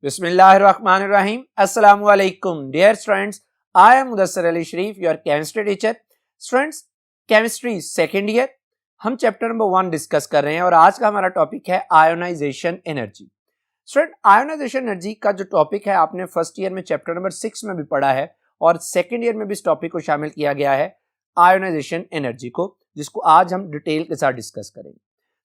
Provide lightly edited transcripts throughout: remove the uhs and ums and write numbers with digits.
Bismillahirrahmanirrahim. Assalamu alaikum. Dear students, I am Mudassir Ali Sharif, your chemistry teacher. Students, chemistry second year. हम chapter number 1 discuss कर रहे हैं और आज का हमारा टॉपिक है ionization energy. Student, ionization energy का जो टॉपिक है आपने फर्स्ट ईयर में चैप्टर नंबर 6 में भी पढ़ा है और सेकेंड ईयर में भी इस टॉपिक को शामिल किया गया है आयोनाइजेशन एनर्जी को, जिसको आज हम डिटेल के साथ डिस्कस करेंगे.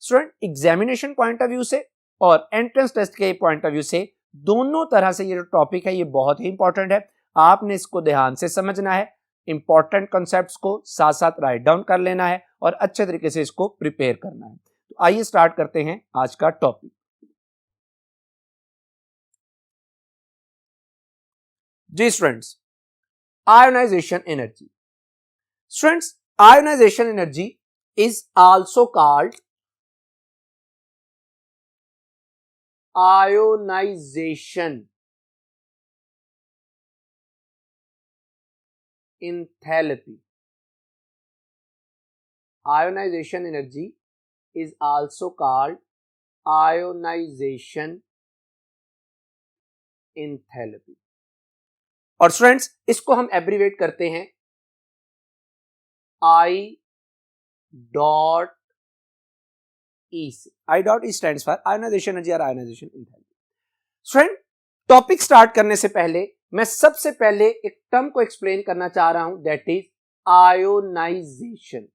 Student, examination point of view से और एंट्रेंस टेस्ट के पॉइंट ऑफ व्यू से दोनों तरह से ये जो टॉपिक है ये बहुत ही इंपॉर्टेंट है. आपने इसको ध्यान से समझना है, इंपॉर्टेंट कॉन्सेप्ट्स को साथ साथ राइट डाउन कर लेना है और अच्छे तरीके से इसको प्रिपेयर करना है. तो आइए स्टार्ट करते हैं आज का टॉपिक. जी students, ionization energy. Students, ionization energy is also called ionization enthalpy. Ionization energy is also called ionization enthalpy. और स्टूडेंट्स, इसको हम एब्रीवेट करते हैं I डॉट E से. I dot E stands for ionization energy और ionization enthalpy. Student, topic start करने से पहले मैं सबसे पहले एक टर्म को एक्सप्लेन करना चाह रहा हूं, that is ionization.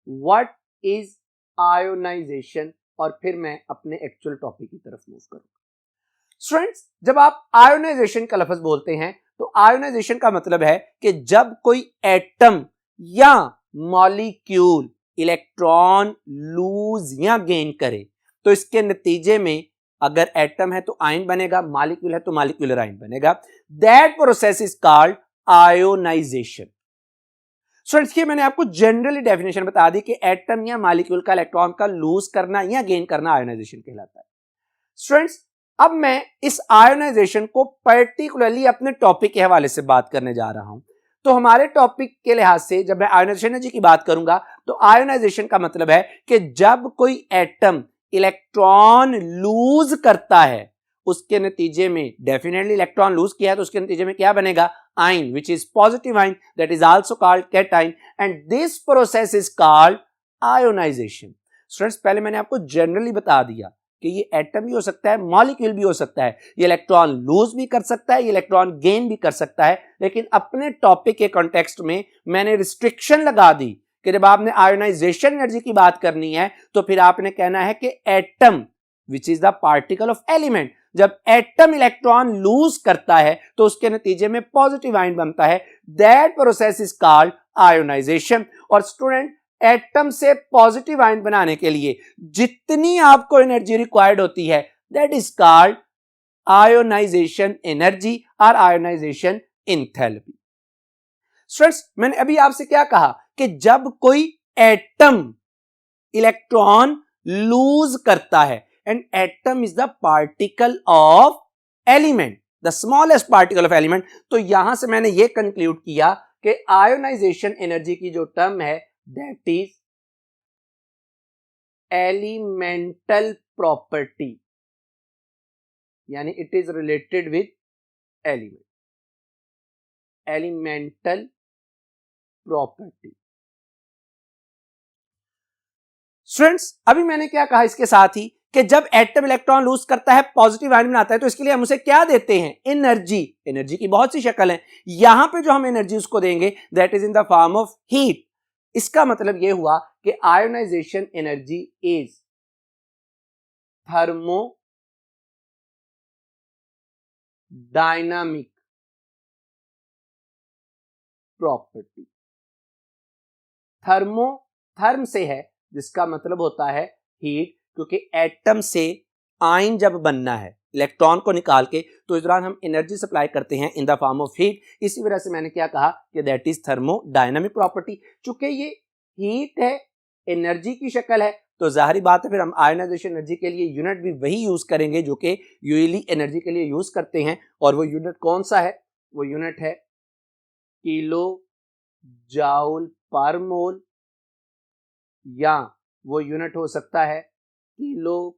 What is ionization, और फिर मैं अपने एक्चुअल टॉपिक की तरफ मूव करूंगा. स्टूडेंट्स, जब आप आयोनाइजेशन का लफ्ज बोलते हैं तो आयोनाइजेशन का मतलब है कि जब कोई एटम या मॉलिक्यूल इलेक्ट्रॉन लूज या गेन करे तो इसके नतीजे में अगर एटम है तो आयन बनेगा, मॉलिक्यूल है तो मॉलिक्यूलर आयन बनेगा. That process is called ionisation. Students, ये मैंने आपको जनरली डेफिनेशन बता दी कि एटम या मॉलिक्यूल का इलेक्ट्रॉन का लूज करना या गेन करना आयोनाइजेशन कहलाता है. स्टूडेंट्स, अब मैं इस आयोनाइजेशन को पर्टिकुलरली अपने टॉपिक के हवाले से बात करने जा रहा हूं. तो हमारे टॉपिक के लिहाज से जब मैं आयोनाइजेशन एनर्जी की बात करूंगा तो आयोनाइजेशन का मतलब है कि जब कोई एटम इलेक्ट्रॉन लूज करता है उसके नतीजे में, डेफिनेटली इलेक्ट्रॉन लूज किया है तो उसके नतीजे में क्या बनेगा, ion, which is positive ion, that is also called cation, and this process is called ionisation. Students, पहले मैंने आपको जनरली बता दिया कि ये एटम भी हो सकता है, मॉलिक्यूल भी हो सकता है, ये इलेक्ट्रॉन लूज भी कर सकता है, ये इलेक्ट्रॉन गेन भी कर सकता है. लेकिन अपने टॉपिक के कॉन्टेक्स्ट में मैंने रिस्ट्रिक्शन लगा दी कि जब आपने आयोनाइजेशन एनर्जी की बात करनी है तो फिर आपने कहना है कि atom which is the particle of element, जब एटम इलेक्ट्रॉन लूज करता है तो उसके नतीजे में पॉजिटिव आयन बनता है. That process is called ionisation. और स्टूडेंट, एटम से पॉजिटिव आयन बनाने के लिए जितनी आपको एनर्जी रिक्वायर्ड होती है that is called ionisation energy और आयोनाइजेशन एंथैल्पी. स्टूडेंट्स, मैंने अभी आपसे क्या कहा कि जब कोई एटम इलेक्ट्रॉन लूज करता है, and atom is the particle of element, the smallest particle of element. तो यहां से मैंने यह कंक्लूड किया कि आयोनाइजेशन एनर्जी की जो टर्म है that is elemental property, यानी it is related with element, elemental property. Students, अभी मैंने क्या कहा इसके साथ ही कि जब एटम इलेक्ट्रॉन लूज करता है, पॉजिटिव आयन बनाता है, तो इसके लिए हम उसे क्या देते हैं, एनर्जी. एनर्जी की बहुत सी शक्ल है, यहां पे जो हम एनर्जी उसको देंगे that is in the form of heat. इसका मतलब यह हुआ कि ionization energy is thermodynamic property. थर्म से है जिसका मतलब होता है हीट, क्योंकि एटम से आयन जब बनना है इलेक्ट्रॉन को निकाल के तो इस दौरान हम एनर्जी सप्लाई करते हैं इन द फॉर्म ऑफ हीट. इसी वजह से मैंने क्या कहा कि दैट इज थर्मोडायनामिक प्रॉपर्टी. चूंकि ये हीट है, एनर्जी की शक्ल है, तो जाहिर बात है फिर हम आयोनाइजेशन एनर्जी के लिए यूनिट भी वही यूज करेंगे जो कि यूजली एनर्जी के लिए यूज करते हैं. और वो यूनिट कौन सा है, वो यूनिट है किलो जाउल पर मोल, या वो यूनिट हो सकता है किलो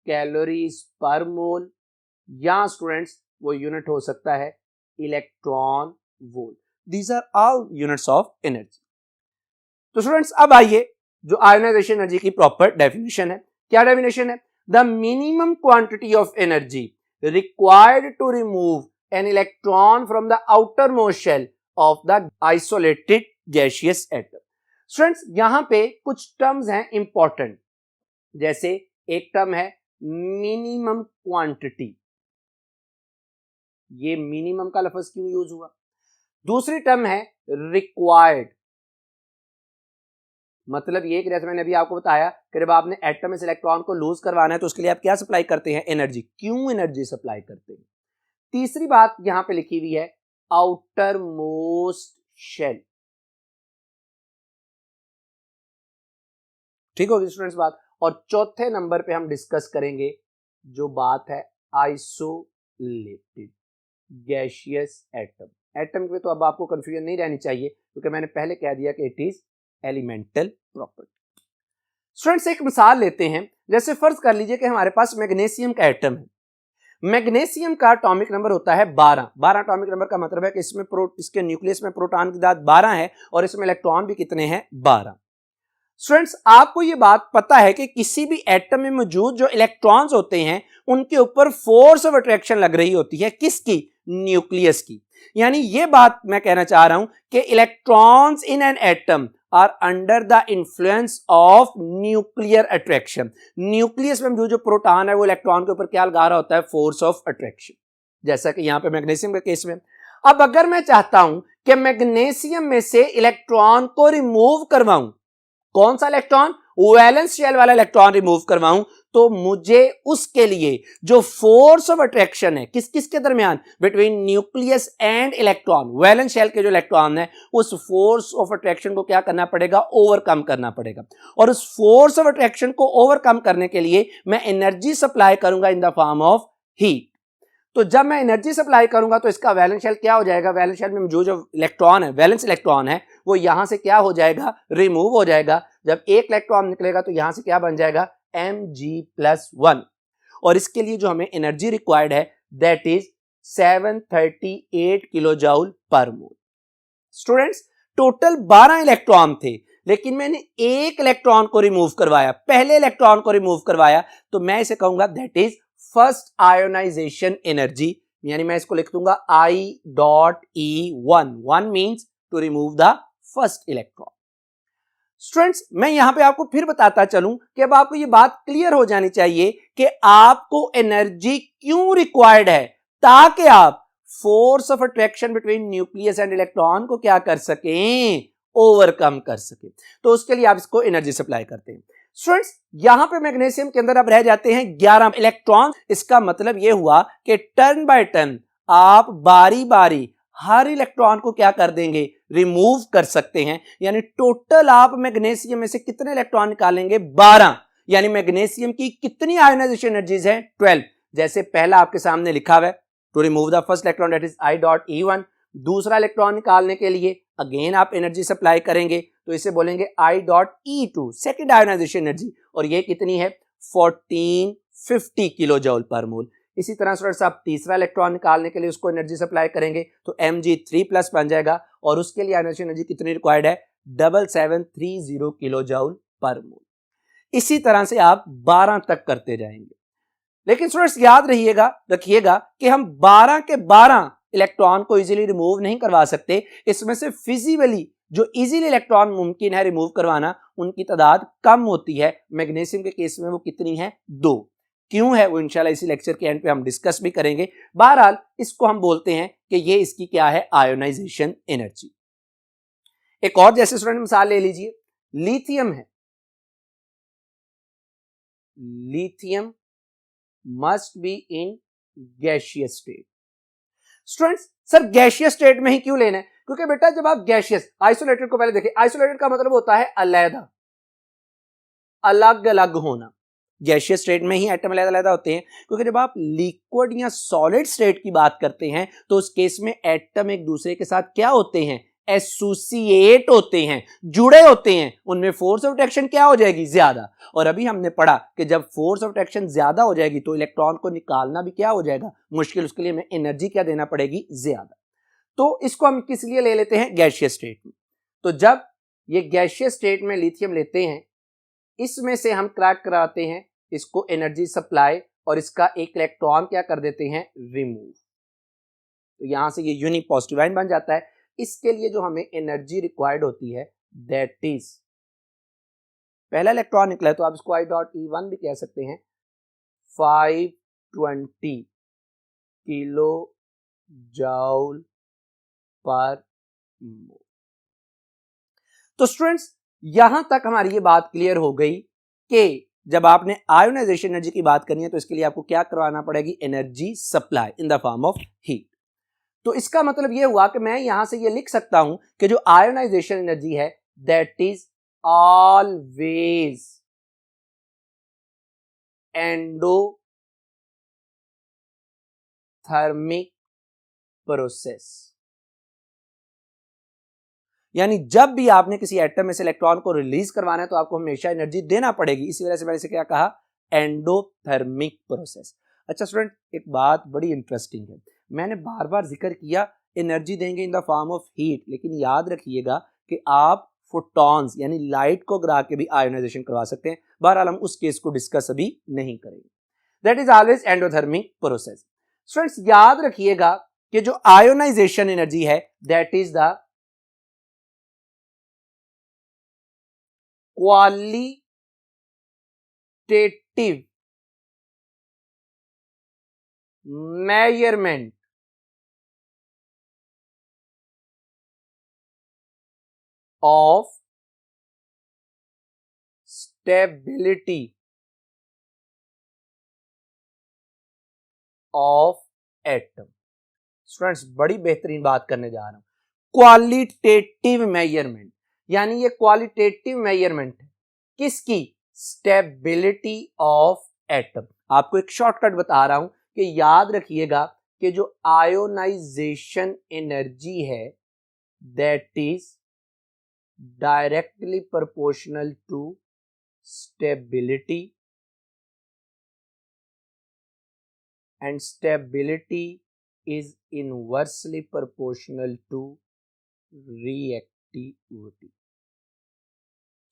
कैलोरीज पर मोल, या स्टूडेंट्स वो यूनिट हो सकता है electron volt. These are all units of energy. तो स्टूडेंट्स अब आइए जो आयोनाइजेशन एनर्जी की प्रॉपर डेफिनेशन है। क्या डेफिनेशन है? The minimum quantity of energy required to remove an electron from the outermost shell of the isolated gaseous atom. Students यहां पे कुछ टर्म्स हैं इंपॉर्टेंट, जैसे एक टर्म है मिनिमम क्वांटिटी, ये मिनिमम का लफ्ज क्यों यूज हुआ। दूसरी टर्म है रिक्वायर्ड, मतलब ये कि जैसे मैंने अभी आपको बताया कि जब आपने एटम से इलेक्ट्रॉन को लूज करवाना है तो उसके लिए आप क्या सप्लाई करते हैं? एनर्जी। क्यों एनर्जी सप्लाई करते हैं? तीसरी बात यहां पे लिखी हुई है आउटर मोस्ट शेल। ठीक होगी स्टूडेंट्स बात। और चौथे नंबर पे हम डिस्कस करेंगे जो बात है आइसोलेटेड गैसियस एटम। एटम पे तो अब आपको कंफ्यूजन नहीं रहनी चाहिए क्योंकि मैंने पहले कह दिया कि it is elemental property. Students एक मिसाल लेते हैं, जैसे फर्ज कर लीजिए कि हमारे पास मैग्नीशियम का एटम है। मैग्नीशियम का एटॉमिक नंबर होता है 12। 12 एटॉमिक नंबर का मतलब है कि इसमें इसके न्यूक्लियस में प्रोटॉन की तादाद 12 है और इसमें इलेक्ट्रॉन भी कितने हैं? 12। स्टूडेंट्स आपको ये बात पता है कि किसी भी एटम में मौजूद जो इलेक्ट्रॉन्स होते हैं उनके ऊपर फोर्स ऑफ अट्रैक्शन लग रही होती है, किसकी? न्यूक्लियस की। यानी ये बात मैं कहना चाह रहा हूं कि electrons in an atom are under the influence of nuclear attraction. Nucleus में जो प्रोटॉन है वो इलेक्ट्रॉन के ऊपर क्या लगा रहा होता है? फोर्स ऑफ अट्रैक्शन, जैसा कि यहां पे मैग्नीशियम के केस में। अब अगर मैं चाहता हूं कि मैग्नीशियम में से इलेक्ट्रॉन को रिमूव करवाऊं, कौन सा इलेक्ट्रॉन? वैलेंस शेल वाला इलेक्ट्रॉन रिमूव करवाऊं, तो मुझे उसके लिए जो फोर्स ऑफ अट्रैक्शन है किस किस के दरमियान? Between nucleus and electron, valence shell के जो इलेक्ट्रॉन है उस फोर्स ऑफ अट्रैक्शन को क्या करना पड़ेगा? ओवरकम करना पड़ेगा। और उस फोर्स ऑफ अट्रैक्शन को ओवरकम करने के लिए मैं एनर्जी सप्लाई करूंगा इन द फॉर्म ऑफ हीट। तो जब मैं एनर्जी सप्लाई करूंगा तो इसका वैलेंस शेल क्या हो जाएगा? वैलेंस शेल में जो इलेक्ट्रॉन है, वैलेंस इलेक्ट्रॉन है, वो यहां से क्या हो जाएगा? रिमूव हो जाएगा। जब एक इलेक्ट्रॉन निकलेगा तो यहां से क्या बन जाएगा? Mg+1। और इसके लिए जो हमें एनर्जी रिक्वायर्ड है that is 738 kilo joule per mole. Students total 12 electron थे, लेकिन मैंने एक इलेक्ट्रॉन को रिमूव करवाया, पहले इलेक्ट्रॉन को रिमूव करवाया, तो मैं इसे कहूंगा that is first ionization energy. यानी मैं इसको लिख दूंगा I.E1। 1 means to remove the first electron. Students मैं यहां पे आपको फिर बताता चलूं कि अब आपको ये बात क्लियर हो जानी चाहिए कि आपको एनर्जी क्यों रिक्वायर्ड है, ताकि आप force of attraction between nucleus and electron को क्या कर सकें? ओवरकम कर सके। तो उसके लिए आप इसको एनर्जी सप्लाई करते हैं। स्टूडेंट्स यहां पे मैग्नीशियम के अंदर अब रह जाते हैं 11 इलेक्ट्रॉन। इसका मतलब यह हुआ कि टर्न बाय टर्न आप बारी बारी हर इलेक्ट्रॉन को क्या कर देंगे? रिमूव कर सकते हैं। यानी टोटल आप मैग्नीशियम में से कितने इलेक्ट्रॉन निकालेंगे? 12। यानी मैग्नीशियम की कितनी आयोनाइजेशन एनर्जीज हैं? 12। जैसे पहला आपके सामने लिखा हुआ है to remove the first electron that is I.E1। दूसरा इलेक्ट्रॉन निकालने के लिए अगेन आप एनर्जी सप्लाई करेंगे तो इसे बोलेंगे I.E2 सेकेंड आयोनाइजेशन एनर्जी, और ये कितनी है? 1450 किलो जूल पर मोल। इसी तरह स्टूडेंट्स आप तीसरा इलेक्ट्रॉन निकालने के लिए उसको एनर्जी सप्लाई करेंगे तो Mg3+ बन जाएगा, और उसके लिए आयोनाइजेशन एनर्जी कितनी रिक्वायर्ड है? 7730 किलो जूल पर मोल। इसी तरह से आप 12 तक करते जाएंगे। लेकिन स्टूडेंट्स याद रखिएगा कि हम 12 के 12 इलेक्ट्रॉन को इजीली रिमूव नहीं करवा सकते। इसमें से फिजिबली जो इजीली इलेक्ट्रॉन मुमकिन है रिमूव करवाना उनकी तादाद कम होती है। मैग्नीशियम के केस में वो कितनी है? 2। क्यों है वो इंशाल्लाह इसी लेक्चर के एंड पे हम डिस्कस भी करेंगे। बहरहाल इसको हम बोलते हैं कि ये इसकी क्या है? Ionization energy. एक और जैसे स्टूडेंट मिसाल ले लीजिए, लिथियम है। Lithium must be in gaseous state. Students sir gaseous state में ही क्यों लेना है? क्योंकि बेटा जब आप गैसियस, आइसोलेटेड को पहले देखिए, आइसोलेटेड का मतलब होता है अलग अलग होना। गैसियस स्टेट में ही एटम अलग होते हैं, क्योंकि जब आप लिक्विड या सॉलिड स्टेट की बात करते हैं तो उस केस में एटम एक दूसरे के साथ क्या होते हैं? एसोसिएट होते हैं, जुड़े होते हैं, उनमें फोर्स ऑफ अट्रैक्शन क्या हो जाएगी, ज्यादा। और अभी हमने पढ़ा कि जब फोर्स ऑफ अट्रैक्शन ज्यादा हो जाएगी तो इलेक्ट्रॉन को निकालना भी क्या हो जाएगा, मुश्किल। उसके लिए हमें एनर्जी क्या देना पड़ेगी, ज्यादा। तो इसको हम किस लिए ले लेते हैं, गैसियस स्टेट में। तो जब ये गैसियस स्टेट में लिथियम लेते हैं, इसमें से हम क्रैक कराते हैं इसको एनर्जी सप्लाई, और इसका एक इलेक्ट्रॉन क्या कर देते हैं, रिमूव। तो यहां से ये यूनिक पॉजिटिव आयन बन जाता है। इसके लिए जो हमें एनर्जी रिक्वायर्ड होती है, दैट इज, पहला इलेक्ट्रॉन निकला है तो आप इसको I.E1 भी कह सकते हैं, 520 किलो जूल पर मोल। तो स्टूडेंट्स यहां तक हमारी ये बात क्लियर हो गई कि जब आपने आयोनाइजेशन एनर्जी की बात करनी है तो इसके लिए आपको क्या करवाना पड़ेगी, energy supply in the form of heat. तो इसका मतलब ये हुआ कि मैं यहां से ये लिख सकता हूं कि जो आयोनाइजेशन एनर्जी है that is always endothermic process. यानी जब भी आपने किसी एटम में से इलेक्ट्रॉन को रिलीज करवाना है तो आपको हमेशा एनर्जी देना पड़ेगी। इसी वजह से मैंने इसे क्या कहा, एंडोथर्मिक प्रोसेस। अच्छा स्टूडेंट, एक बात बड़ी इंटरेस्टिंग है, मैंने बार बार जिक्र किया एनर्जी देंगे इन द फॉर्म ऑफ हीट, लेकिन याद रखिएगा कि आप फोटॉन्स यानी लाइट को गिरा के भी आयोनाइजेशन करवा सकते हैं। बहरहाल हम उस केस को डिस्कस अभी नहीं करेंगे। That is always endothermic process. Students याद रखिएगा कि जो आयोनाइजेशन एनर्जी है that is the qualitative measurement of stability of atom। Students बड़ी बेहतरीन बात करने जा रहा हूं, क्वालिटेटिव मेजरमेंट, यानी ये क्वालिटेटिव मेजरमेंट है किसकी, स्टेबिलिटी ऑफ एटम। आपको एक शॉर्टकट बता रहा हूं कि याद रखिएगा कि जो आयोनाइजेशन एनर्जी है that is directly proportional to stability, and stability is inversely proportional to reactivity।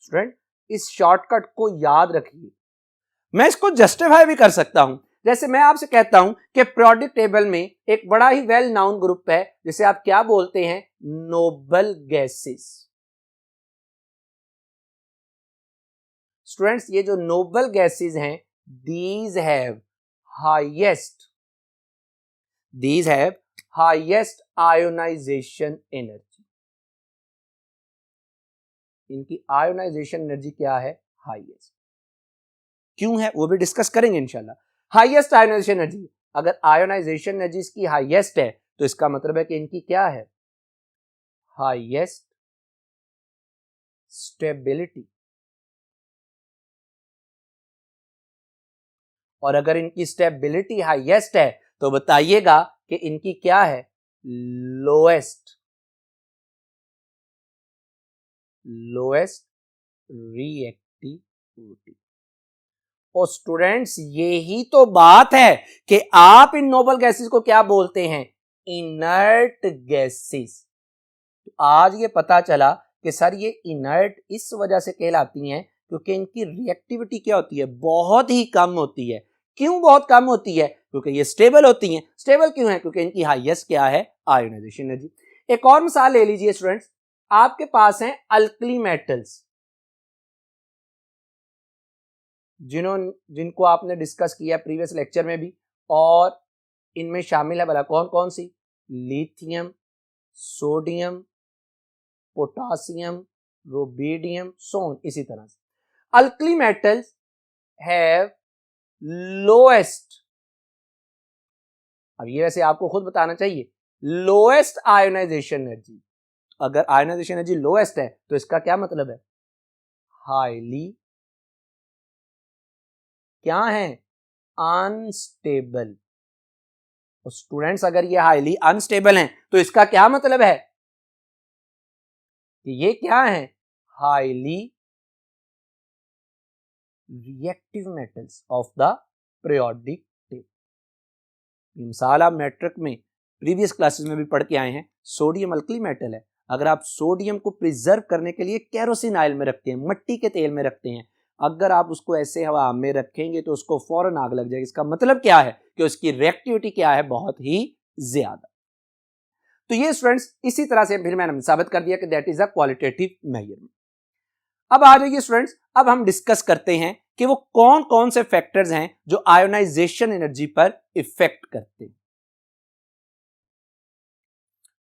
Student इस शॉर्टकट को याद रखिए। मैं इसको जस्टिफाई भी कर सकता हूं, जैसे मैं आपसे कहता हूं कि पीरियोडिक टेबल में एक बड़ा ही वेल नाउन ग्रुप है जिसे आप क्या बोलते हैं, नोबल गैसेस। स्टूडेंट्स ये जो नोबल गैसेस हैं these have highest ionization energy। इनकी आयोनाइजेशन एनर्जी क्या है, हाईएस्ट। क्यों है वो भी डिस्कस करेंगे इंशाल्लाह। हाईएस्ट आयोनाइजेशन एनर्जी, अगर आयोनाइजेशन एनर्जी इसकी हाईएस्ट है तो इसका मतलब है कि इनकी क्या है, हाईएस्ट स्टेबिलिटी। और अगर इनकी स्टेबिलिटी हाईएस्ट है तो बताइएगा कि इनकी क्या है, लोएस्ट रिएक्टिविटी। और स्टूडेंट्स यही तो बात है कि आप इन नोबल गैसेस को क्या बोलते हैं, इनर्ट गैसेस। तो आज ये पता चला कि सर ये इनर्ट इस वजह से कहलाती हैं क्योंकि इनकी रिएक्टिविटी क्या होती है, बहुत ही कम होती है। क्यों बहुत कम होती है, क्योंकि ये स्टेबल होती हैं। स्टेबल क्यों है, क्योंकि इनकी हाईएस्ट क्या है, आयोनाइजेशन एनर्जी। एक और मिसाल ले लीजिए स्टूडेंट्स, आपके पास हैं अल्कली मेटल्स, जिनको आपने डिस्कस किया प्रीवियस लेक्चर में भी, और इनमें शामिल है भला कौन कौन सी, लिथियम, सोडियम, पोटासियम, रुबिडियम, सोन। इसी तरह से अल्कली मेटल्स हैव लोएस्ट, अब ये वैसे आपको खुद बताना चाहिए, लोएस्ट आयोनाइजेशन एनर्जी। अगर आयोनाइजेशन एनर्जी लोएस्ट है तो इसका क्या मतलब है, हाईली क्या है, अनस्टेबल। स्टूडेंट्स अगर ये हाईली अनस्टेबल हैं तो इसका क्या मतलब है, कि ये क्या है, highly reactive metals of the periodic table. मिसाल आप मैट्रिक में प्रीवियस क्लासेस में भी पढ़ के आए हैं, सोडियम अल्कली मेटल है। अगर आप सोडियम को प्रिजर्व करने के लिए केरोसिन ऑयल में रखते हैं, मट्टी के तेल में रखते हैं, अगर आप उसको ऐसे हवा में रखेंगे तो उसको फौरन आग लग जाएगी। इसका मतलब क्या है कि उसकी रिएक्टिविटी क्या है, बहुत ही ज्यादा। तो ये स्टूडेंट्स इसी तरह से फिर मैंने साबित कर दिया कि that is a qualitative measurement. अब आ जाइए स्टूडेंट्स, अब हम डिस्कस करते हैं कि वो कौन कौन से फैक्टर्स हैं जो आयोनाइजेशन एनर्जी पर इफेक्ट करते हैं।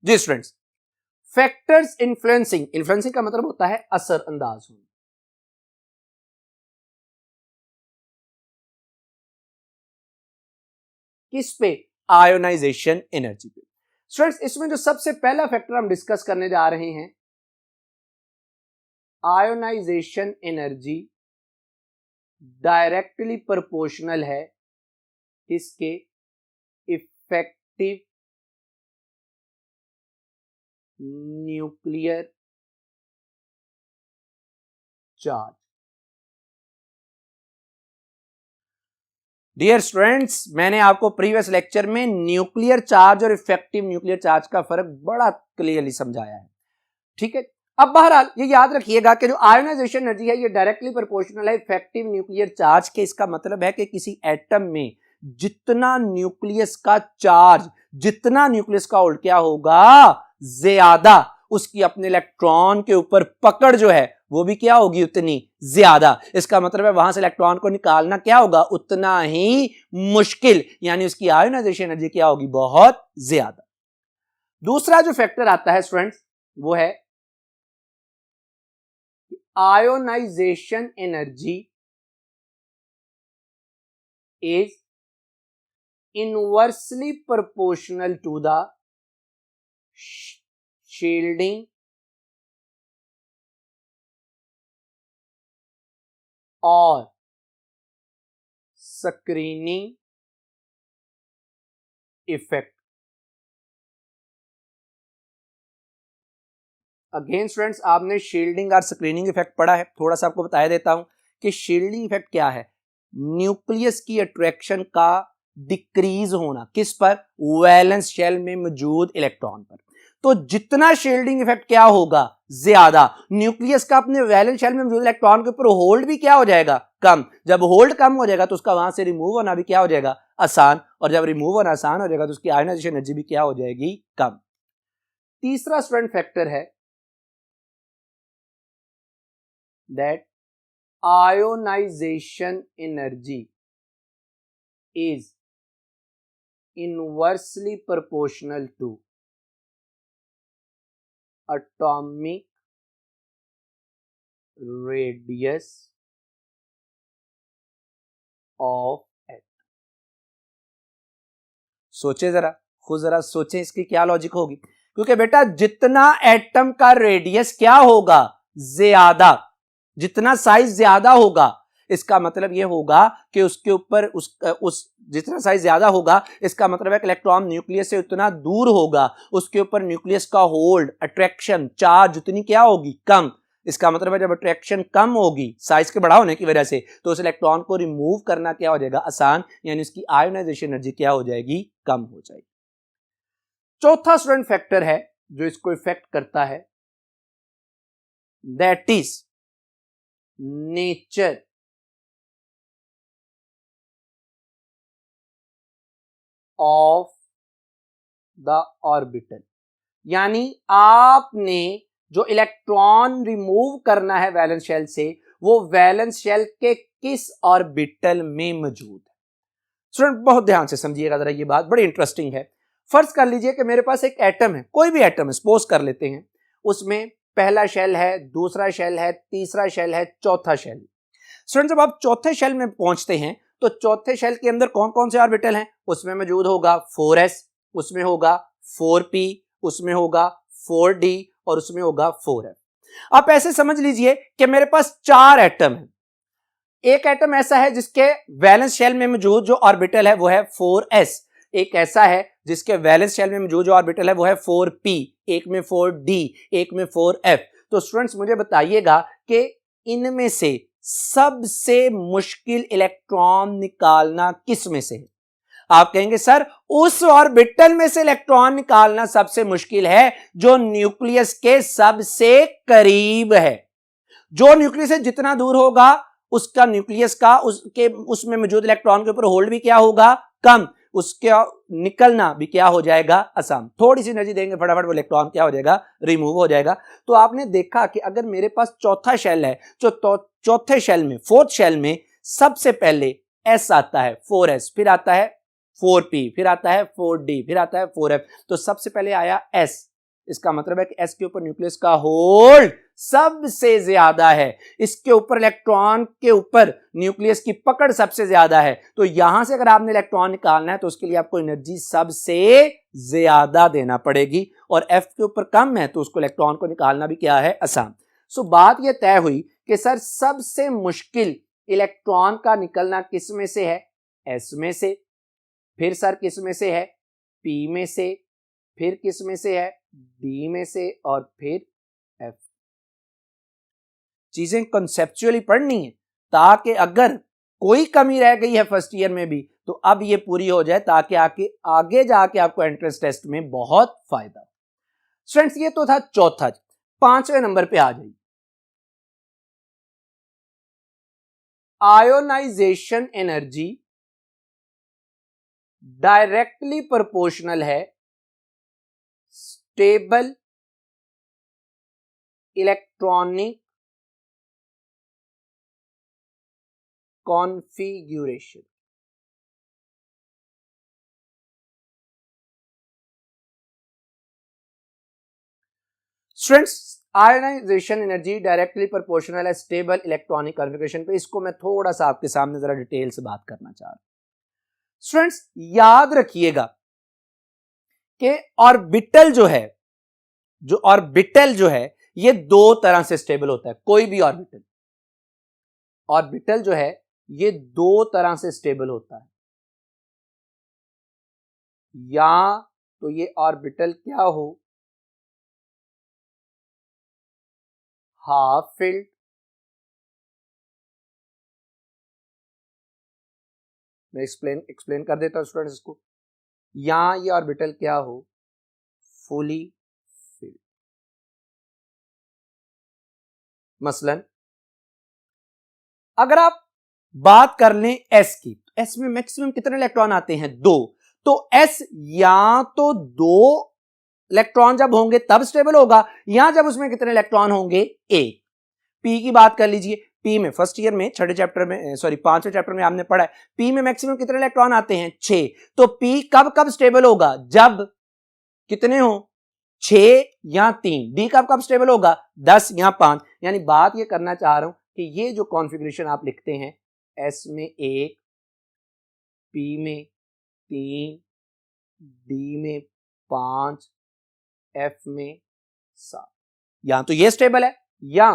जी स्टूडेंट्स, फैक्टर्स इन्फ्लुएंसिंग, इन्फ्लुएंसिंग का मतलब होता है असर अंदाज होना। किस पे, आयोनाइजेशन एनर्जी पे। स्टूडेंट्स इसमें जो सबसे पहला फैक्टर हम डिस्कस करने जा रहे हैं, आयोनाइजेशन एनर्जी डायरेक्टली प्रोपोर्शनल है इसके effective nuclear charge. Dear students, मैंने आपको प्रीवियस लेक्चर में न्यूक्लियर चार्ज और इफेक्टिव न्यूक्लियर चार्ज का फर्क बड़ा क्लियरली समझाया है, ठीक है। अब बहरहाल ये याद रखिएगा कि जो आयोनाइजेशन एनर्जी है ये डायरेक्टली प्रोपोर्शनल है इफेक्टिव न्यूक्लियर चार्ज के। इसका मतलब है कि किसी एटम में जितना न्यूक्लियस का चार्ज, जितना न्यूक्लियस का उल्ट क्या होगा, ज्यादा उसकी अपने इलेक्ट्रॉन के ऊपर पकड़ जो है वो भी क्या होगी, उतनी ज्यादा। इसका मतलब है वहां से इलेक्ट्रॉन को निकालना क्या होगा, उतना ही मुश्किल, यानी उसकी आयोनाइजेशन एनर्जी क्या होगी, बहुत ज्यादा। दूसरा जो फैक्टर आता है स्टूडेंट्स वो है ionization energy is inversely proportional to the shielding और स्क्रीनिंग इफेक्ट। अगेन स्टूडेंट्स, आपने शील्डिंग और स्क्रीनिंग इफेक्ट पढ़ा है, थोड़ा सा आपको बता देता हूं कि शील्डिंग इफेक्ट क्या है, न्यूक्लियस की अट्रैक्शन का डिक्रीज होना, किस पर, वैलेंस शेल में मौजूद इलेक्ट्रॉन पर। तो जितना शील्डिंग इफेक्ट क्या होगा, ज्यादा, न्यूक्लियस का अपने वैलेंस शेल में मौजूद इलेक्ट्रॉन के ऊपर होल्ड भी क्या हो जाएगा, कम। जब होल्ड कम हो जाएगा तो उसका वहां से रिमूव होना भी क्या हो जाएगा, आसान, और जब रिमूव होना आसान हो जाएगा तो उसकी आयोनाइजेशन एनर्जी भी क्या हो जाएगी, कम। तीसरा स्टूडेंट फैक्टर है that ionization energy is inversely proportional to atomic radius of atom। सोचे जरा, खुद जरा सोचें इसकी क्या लॉजिक होगी, क्योंकि बेटा जितना एटम का रेडियस क्या होगा, ज्यादा, जितना साइज ज्यादा होगा, इसका मतलब यह होगा कि उसके ऊपर उस जितना साइज ज्यादा होगा, इसका मतलब है कि इलेक्ट्रॉन न्यूक्लियस से उतना दूर होगा, उसके ऊपर न्यूक्लियस का होल्ड, अट्रैक्शन, चार्ज उतनी क्या होगी, कम। इसका मतलब है जब अट्रैक्शन कम होगी साइज के बड़ा होने की वजह से, तो उस इलेक्ट्रॉन को रिमूव करना क्या हो जाएगा, आसान, यानी उसकी आयोनाइजेशन एनर्जी क्या हो जाएगी, कम हो जाएगी। चौथा स्टूडेंट फैक्टर है जो इसको इफेक्ट करता है, that is nature of the orbital. यानी आपने जो इलेक्ट्रॉन रिमूव करना है वैलेंस शेल से, वो वैलेंस शेल के किस ऑर्बिटल में मौजूद है। स्टूडेंट बहुत ध्यान से समझिएगा जरा, ये बात बड़ी इंटरेस्टिंग है। फर्ज कर लीजिए कि मेरे पास एक एटम है, कोई भी एटम है, सपोज कर लेते हैं, उसमें पहला शेल है, दूसरा शेल है, तीसरा शेल है, चौथा शेल। स्टूडेंट जब आप चौथे शेल में पहुंचते हैं तो चौथे शेल के अंदर कौन कौन से ऑर्बिटल हैं, उसमें मौजूद होगा 4s, उसमें होगा 4p, उसमें होगा 4d और उसमें होगा 4f। आप ऐसे समझ लीजिए कि मेरे पास 4 एटम है। एक एटम ऐसा है जिसके वैलेंस शेल में मौजूद जो ऑर्बिटल है वो है 4s, एक ऐसा है जिसके वैलेंस शेल में मौजूद जो ऑर्बिटल है वो है 4p, एक में 4d, एक में 4f। तो तो स्टूडेंट्स मुझे बताइएगा कि इनमें से सबसे मुश्किल इलेक्ट्रॉन निकालना किस में से है? आप कहेंगे सर उस ऑर्बिटल में से इलेक्ट्रॉन निकालना सबसे मुश्किल है जो न्यूक्लियस के सबसे करीब है। जो न्यूक्लियस से जितना दूर होगा उसका न्यूक्लियस का उसमें मौजूद इलेक्ट्रॉन के ऊपर होल्ड भी क्या होगा, कम, उसका निकलना भी क्या हो जाएगा, आसान। थोड़ी सी एनर्जी देंगे फटाफट वो इलेक्ट्रॉन क्या हो जाएगा, रिमूव हो जाएगा। तो आपने देखा कि अगर मेरे पास चौथा शेल है, जो चौथे शेल में, फोर्थ शेल में सबसे पहले S आता है 4s, फिर आता है 4p, फिर आता है 4d, फिर आता है 4f। तो सबसे पहले आया S, इसका मतलब है कि S के ऊपर न्यूक्लियस का होल्ड सबसे ज्यादा है, इसके ऊपर इलेक्ट्रॉन के ऊपर न्यूक्लियस की पकड़ सबसे ज्यादा है। तो यहां से अगर आपने इलेक्ट्रॉन निकालना है तो उसके लिए आपको एनर्जी सबसे ज्यादा देना पड़ेगी, और F के ऊपर कम है तो उसको इलेक्ट्रॉन को निकालना भी क्या है, आसान। सो बात यह तय हुई कि सर सबसे मुश्किल इलेक्ट्रॉन का निकलना किस में से है, S में से, फिर सर किस में से है, P में से, फिर किस में से है, D में से, और फिर F। चीजें कंसेप्चुअली पढ़नी है ताकि अगर कोई कमी रह गई है फर्स्ट ईयर में भी तो अब ये पूरी हो जाए, ताकि आगे जाके आपको एंट्रेंस टेस्ट में बहुत फायदा हो। स्टूडेंट्स ये तो था चौथा। पांचवें नंबर पे आ जाइए, आयोनाइजेशन एनर्जी डायरेक्टली प्रोपोर्शनल है stable electronic configuration. Students ionization energy directly proportional है स्टेबल इलेक्ट्रॉनिक कॉन्फ़िगरेशन पे, इसको मैं थोड़ा सा आपके सामने जरा डिटेल से बात करना चाह रहा हूं। स्टूडेंट्स याद रखिएगा कि ऑर्बिटल जो है ये दो तरह से स्टेबल होता है। कोई भी ऑर्बिटल जो है ये दो तरह से स्टेबल होता है, या तो ये ऑर्बिटल क्या हो, हाफ फिल्ड, मैं एक्सप्लेन कर देता हूं स्टूडेंट्स इसको, या ये ऑर्बिटल क्या हो, फुली फिल्ड। मसलन अगर आप बात कर लें S की, तो S में मैक्सिमम कितने इलेक्ट्रॉन आते हैं, 2। तो S या तो 2 इलेक्ट्रॉन जब होंगे तब स्टेबल होगा, या जब उसमें कितने इलेक्ट्रॉन होंगे, 1। P की बात कर लीजिए, P में फर्स्ट ईयर में पांचवें चैप्टर में आपने पढ़ा है, P में मैक्सिमम कितने इलेक्ट्रॉन आते हैं, 6। तो P कब स्टेबल होगा, जब कितने हो, 6 या 3। D कब स्टेबल होगा, 10 या 5। यानी बात ये करना चाह रहा हूं कि ये जो कॉन्फ़िगरेशन आप लिखते हैं, S में 1, P में 3, D में 5, F में 7, या तो ये स्टेबल है, या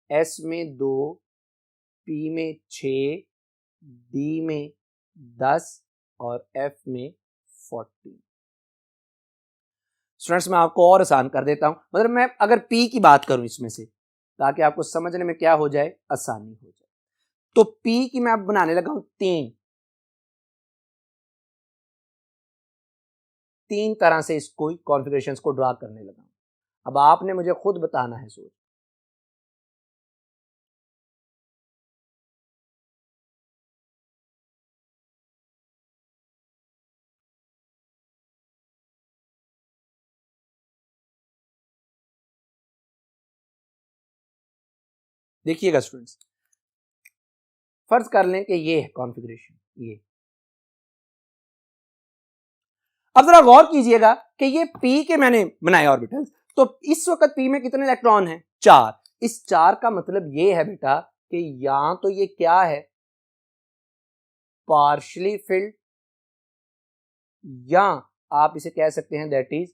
S में 2, P में 6, D में 10 और F में 14। स्टूडेंट्स मैं आपको और आसान कर देता हूं, मतलब मैं अगर P की बात करूं इसमें से, ताकि आपको समझने में क्या हो जाए, आसानी हो जाए। तो P की मैं अब बनाने लगा हूं 3 तरह से इसको कॉन्फ़िगरेशंस को ड्रा करने लगा हूं। अब आपने मुझे खुद बताना है, सोच। देखिएगा स्टूडेंट्स, फर्ज कर लें कि ये है कॉन्फ़िगरेशन, ये। अब जरा गौर कीजिएगा कि ये P के मैंने बनाए ऑर्बिटल्स, तो इस वक्त P में कितने इलेक्ट्रॉन हैं, 4। इस 4 का मतलब ये है बेटा कि या तो ये क्या है, पार्शली फिल्ड, या आप इसे कह सकते हैं दैट इज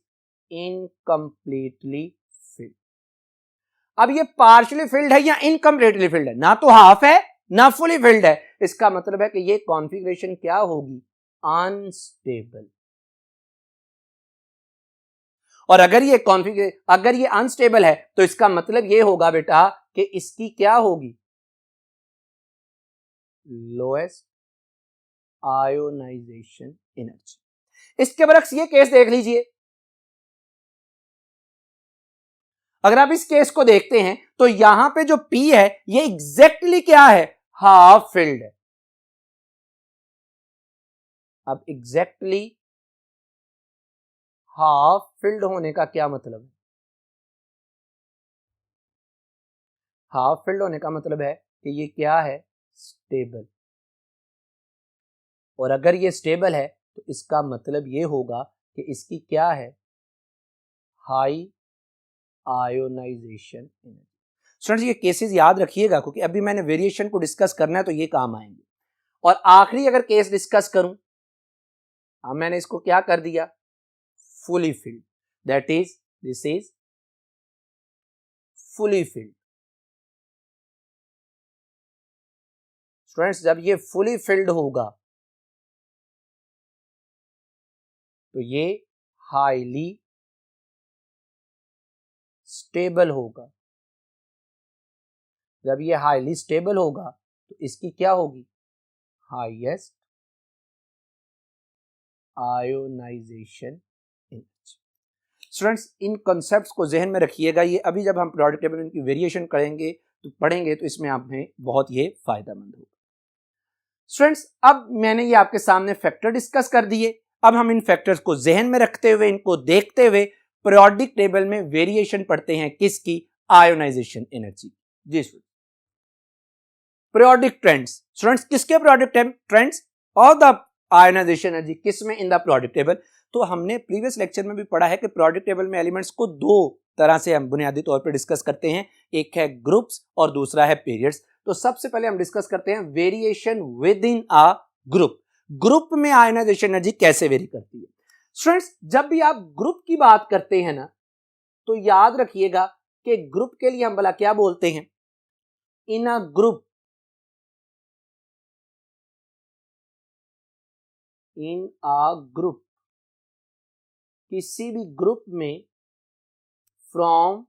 इनकम्प्लीटली फिल्ड। अब ये पार्शली फिल्ड है या इनकम्प्लीटली फिल्ड है, ना तो हाफ है ना फुली फिल्ड है, इसका मतलब है कि ये कॉन्फ़िगरेशन क्या होगी, अनस्टेबल। और अगर ये अनस्टेबल है तो इसका मतलब ये होगा बेटा कि इसकी क्या होगी, लोएस्ट आयोनाइजेशन एनर्जी। इसके बरक्स ये केस देख लीजिए, अगर आप इस केस को देखते हैं तो यहां पे जो P है ये एग्जैक्टली क्या है, हाफ फिल्ड है। अब एग्जैक्टली हाफ फिल्ड होने का क्या मतलब है, हाफ फिल्ड होने का मतलब है कि ये क्या है, स्टेबल। और अगर ये स्टेबल है तो इसका मतलब ये होगा कि इसकी क्या है, हाई आयोनाइजेशन एनर्जी। स्टूडेंट्स ये केसेस याद रखिएगा क्योंकि अभी मैंने वेरिएशन को डिस्कस करना है तो ये काम आएंगे। और आखिरी अगर केस डिस्कस करूं, अब मैंने इसको क्या कर दिया, fully filled, that is this is fully filled. Students जब ये फुली फिल्ड होगा तो ये हाईली स्टेबल होगा। जब ये हाईली स्टेबल होगा तो इसकी क्या होगी, हाईएस्ट आयोनाइजेशन एनर्जी। स्टूडेंट्स इन कॉन्सेप्ट्स को जहन में रखिएगा, ये अभी जब हम पीरियोडिक टेबल की वेरिएशन करेंगे तो पढ़ेंगे तो इसमें हमें बहुत ये फायदेमंद होगा। स्टूडेंट्स अब मैंने ये आपके सामने फैक्टर डिस्कस कर दिए, अब हम इन फैक्टर्स को जहन में रखते हुए, इनको देखते हुए पीरियोडिक टेबल में वेरिएशन पढ़ते हैं, किसकी, आयोनाइजेशन एनर्जी। जी स्टूडेंट, पीरियोडिक ट्रेंड्स। स्टूडेंट्स किसके पीरियोडिक ट्रेंड्स, और द आयोनाइजेशन एनर्जी किसमें, इन द पीरियोडिक टेबल। तो हमने प्रीवियस लेक्चर में भी पढ़ा है कि पीरियोडिक टेबल में एलिमेंट्स को दो तरह से हम बुनियादी तौर पर डिस्कस करते हैं, एक है ग्रुप्स और दूसरा है पीरियड्स। तो सबसे पहले हम डिस्कस करते हैं variation with in a group. Group में आयोनाइजेशन एनर्जी कैसे वेरी करती है। स्टूडेंट्स जब भी आप ग्रुप की बात करते हैं ना तो याद रखिएगा कि ग्रुप के लिए हम भला क्या बोलते हैं, इन a group, in a group, किसी भी ग्रुप में फ्रॉम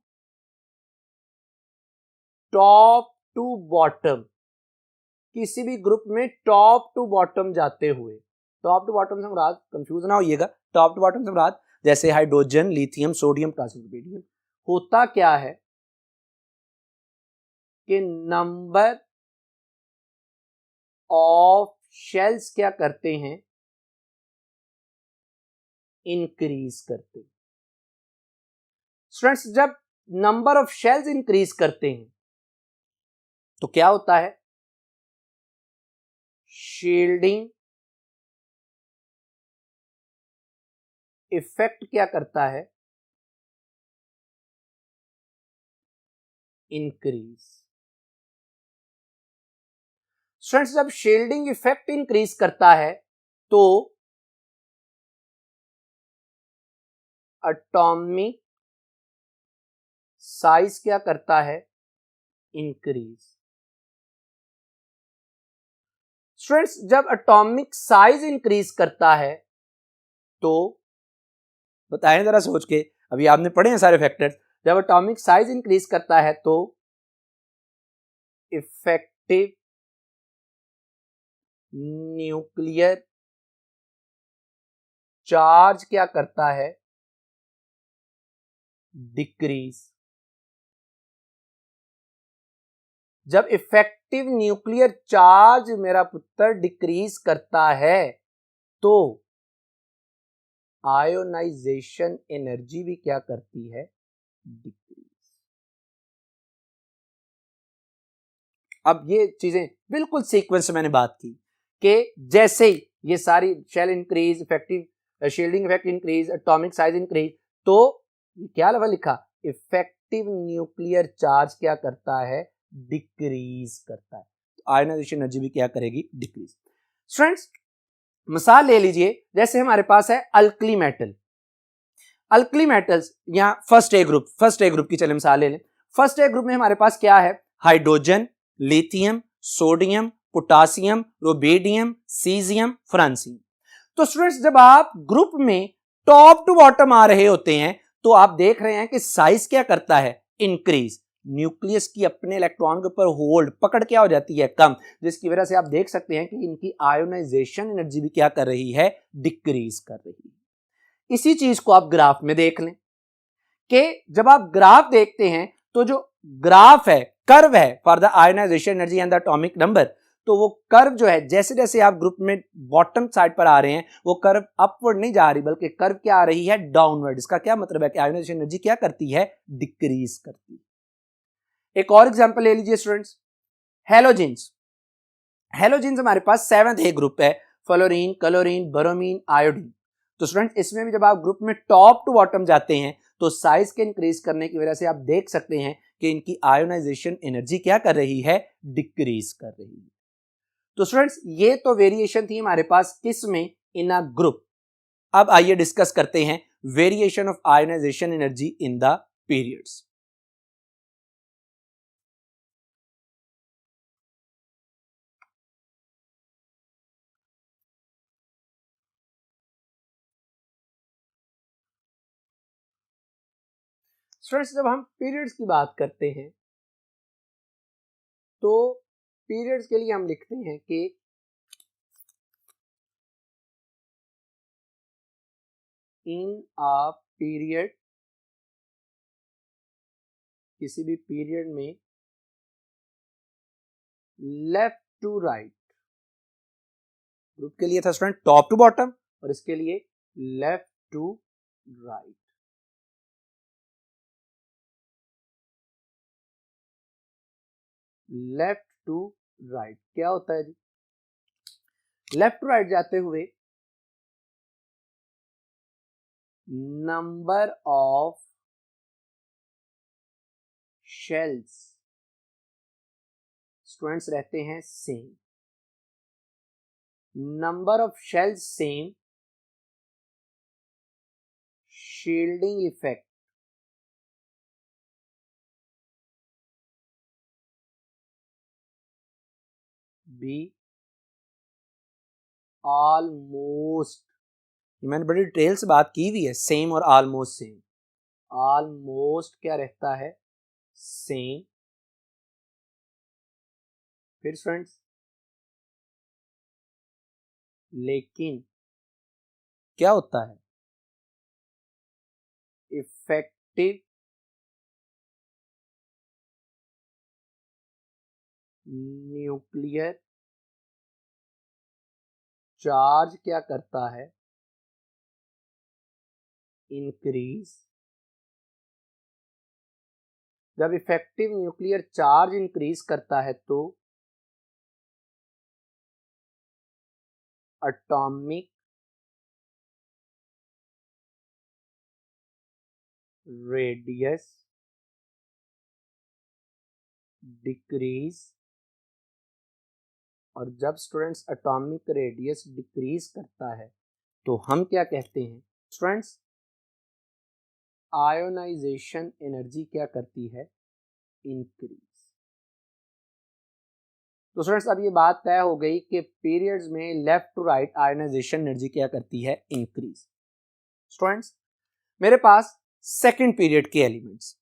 टॉप टू बॉटम, किसी भी ग्रुप में टॉप टू बॉटम जाते हुए, टॉप टू बॉटम से मुराद, कंफ्यूज ना होइएगा, टॉप टू बॉटम से मुराद जैसे हाइड्रोजन, लिथियम, सोडियम, पोटेशियम, होता क्या है कि नंबर ऑफ शेल्स क्या करते हैं, इंक्रीज करते हैं। स्टूडेंट्स जब नंबर ऑफ शेल्स इंक्रीज करते हैं तो क्या होता है, शील्डिंग इफेक्ट क्या करता है, इंक्रीज। स्टूडेंट्स जब शील्डिंग इफेक्ट इंक्रीज करता है तो एटॉमिक साइज क्या करता है, इंक्रीज। स्टूडेंट्स जब एटॉमिक साइज इंक्रीज करता है तो बताएं जरा सोच के, अभी आपने पढ़े हैं सारे फैक्टर्स, जब एटॉमिक साइज इंक्रीज करता है तो इफेक्टिव न्यूक्लियर चार्ज क्या करता है, डिक्रीज। जब इफेक्टिव न्यूक्लियर चार्ज मेरा पुत्र डिक्रीज करता है तो आयोनाइजेशन एनर्जी भी क्या करती है, डिक्रीज। अब ये चीजें बिल्कुल सीक्वेंस से मैंने बात की कि जैसे ये सारी shell increase, effective shielding effect increase, atomic size increase, तो क्या लेवल लिखा, इफेक्टिव न्यूक्लियर चार्ज क्या करता है, डिक्रीज करता है। आयोनाइजेशन एनर्जी भी क्या करेगी, डिक्रीज। स्टूडेंट्स मिसाल ले लीजिए, जैसे हमारे पास है अल्कली मेटल, अल्कली मेटल्स, यहां फर्स्ट ए ग्रुप की चले मिसाल ले लें। फर्स्ट ए ग्रुप में हमारे पास क्या है, hydrogen, lithium, sodium, potassium, rubidium, caesium, francium. तो स्टूडेंट्स जब आप ग्रुप में टॉप टू बॉटम आ रहे होते हैं तो आप देख रहे हैं कि साइज क्या करता है, इंक्रीज। न्यूक्लियस की अपने इलेक्ट्रॉन के ऊपर होल्ड पकड़ क्या हो जाती है, कम, जिसकी वजह से आप देख सकते हैं कि इनकी आयोनाइजेशन एनर्जी भी क्या कर रही है, डिक्रीज कर रही है। इसी चीज को आप ग्राफ में देख लें कि जब आप ग्राफ देखते हैं तो जो ग्राफ है, कर्व है for the ionization energy and the atomic number, तो वो कर्व जो है, जैसे जैसे आप ग्रुप में बॉटम साइड पर आ रहे हैं, वो कर्व अपवर्ड नहीं जा रही, बल्कि कर्व क्या आ रही है, डाउनवर्ड। इसका क्या मतलब है कि आयोनाइजेशन एनर्जी क्या करती है, डिक्रीज करती है। एक और एग्जांपल ले लीजिए स्टूडेंट्स, हेलोजेंस। हेलोजेंस हमारे पास 7th ए ग्रुप है, फ्लोरीन, क्लोरीन, ब्रोमीन, आयोडीन। तो स्टूडेंट इसमें भी जब आप ग्रुप में टॉप टू बॉटम जाते हैं तो साइज के इंक्रीज करने की वजह से आप देख सकते हैं कि इनकी आयोनाइजेशन एनर्जी क्या कर रही है, डिक्रीज कर रही है। तो स्टूडेंट्स ये तो वेरिएशन थी हमारे पास किसमें, इन अ ग्रुप। अब आइए डिस्कस करते हैं variation of ionization energy in the periods. Students जब हम पीरियड्स की बात करते हैं तो पीरियड्स के लिए हम लिखते हैं कि इन अ पीरियड, किसी भी पीरियड में लेफ्ट टू राइट, ग्रुप के लिए था स्टूडेंट टॉप टू बॉटम और इसके लिए left to right. Left to right क्या होता है जी, लेफ्ट टू राइट जाते हुए नंबर ऑफ शेल्स स्टूडेंट्स रहते हैं same, number of shells same, shielding effect be almost, मैंने बड़ी डिटेल से बात की हुई है, सेम और ऑलमोस्ट सेम। ऑलमोस्ट क्या रहता है, सेम। फिर फ्रेंड्स लेकिन क्या होता है, इफेक्टिव न्यूक्लियर चार्ज क्या करता है, इंक्रीज। जब इफेक्टिव न्यूक्लियर चार्ज इंक्रीज करता है तो एटॉमिक रेडियस डिक्रीज। और जब स्टूडेंट्स एटॉमिक रेडियस डिक्रीज करता है तो हम क्या कहते हैं स्टूडेंट्स, आयोनाइजेशन एनर्जी क्या करती है, इंक्रीज। तो स्टूडेंट्स अब ये बात तय हो गई कि पीरियड्स में left to right ionization energy क्या करती है, इंक्रीज। स्टूडेंट्स मेरे पास सेकंड पीरियड के एलिमेंट्स,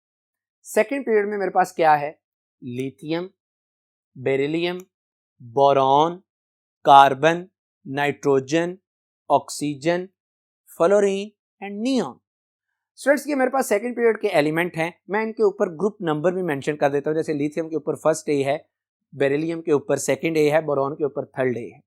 सेकंड पीरियड में मेरे पास क्या है, lithium, beryllium, boron, carbon, nitrogen, oxygen, fluorine and neon. Students ये मेरे पास सेकंड पीरियड के एलिमेंट हैं, मैं इनके ऊपर ग्रुप नंबर भी मेंशन कर देता हूं, जैसे लिथियम के ऊपर फर्स्ट ए है, बेरिलियम के ऊपर सेकंड ए है, बोरॉन के ऊपर थर्ड ए है,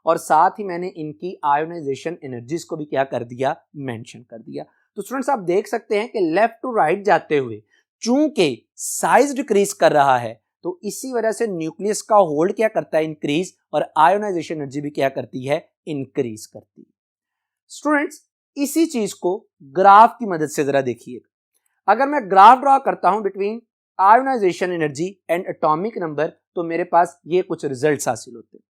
और साथ ही मैंने इनकी आयोनाइजेशन एनर्जीज को भी क्या कर दिया, मेंशन कर दिया। तो स्टूडेंट्स आप देख सकते हैं कि लेफ्ट टू राइट जाते हुए चूंकि साइज डिक्रीज कर रहा है तो इसी वजह से न्यूक्लियस का होल्ड क्या करता है, इंक्रीज, और आयोनाइजेशन एनर्जी भी क्या करती है, इंक्रीज करती है। स्टूडेंट्स इसी चीज को ग्राफ की मदद से जरा देखिएगा। अगर मैं ग्राफ ड्रॉ करता हूं between ionization energy and atomic number तो मेरे पास ये कुछ रिजल्ट्स हासिल होते हैं।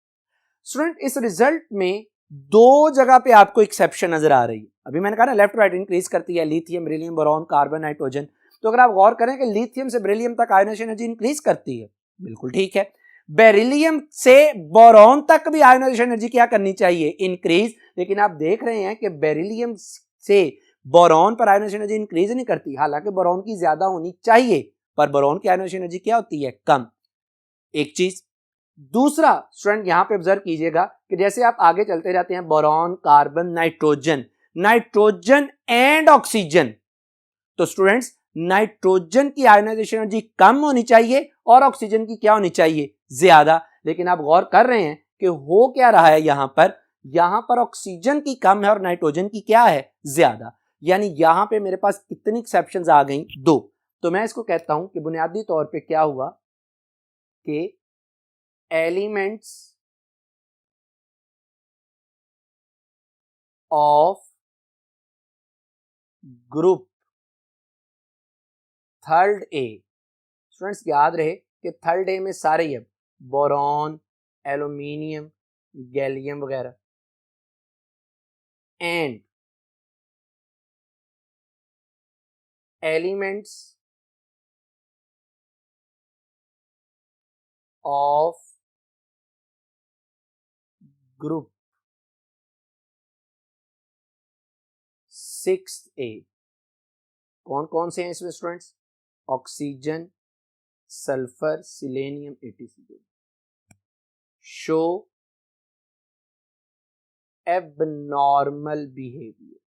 स्टूडेंट इस रिजल्ट में दो जगह पे आपको एक्सेप्शन नजर आ रही है। अभी मैंने कहा ना लेफ्ट राइट इंक्रीज करती है, lithium, beryllium, boron, carbon, nitrogen. तो अगर आप गौर करें कि लिथियम से बेरिलियम तक आयोनाइजेशन एनर्जी इंक्रीज करती है, बिल्कुल ठीक है। बेरिलियम से बोरॉन तक भी आयोनाइजेशन एनर्जी क्या करनी चाहिए, इंक्रीज। लेकिन आप देख रहे हैं कि बेरिलियम से बोरॉन पर आयोनाइजेशन एनर्जी इंक्रीज नहीं करती, हालांकि बोरॉन की ज्यादा होनी चाहिए, पर बोरॉन की आयोनाइजेशन एनर्जी क्या होती है, कम। एक चीज। दूसरा स्टूडेंट यहां पे ऑब्जर्व कीजिएगा कि जैसे आप आगे चलते जाते हैं, boron, carbon, nitrogen, nitrogen and oxygen, तो स्टूडेंट्स नाइट्रोजन की आयोनाइजेशन एनर्जी कम होनी चाहिए और ऑक्सीजन की क्या होनी चाहिए, ज्यादा। लेकिन आप गौर कर रहे हैं कि हो क्या रहा है, यहां पर ऑक्सीजन की कम है और नाइट्रोजन की क्या है, ज्यादा। यानी यहां पे मेरे पास कितनी एक्सेप्शंस आ गई, 2। तो मैं इसको कहता हूं कि बुनियादी तौर पे क्या हुआ कि elements of group third A, students याद रहे कि थर्ड ए में सारे ही, बोरॉन, एल्यूमिनियम, गैलियम वगैरह, and elements of group 6A, कौन कौन से हैं इसमें students, oxygen, sulphur, selenium, etc, show abnormal behaviour.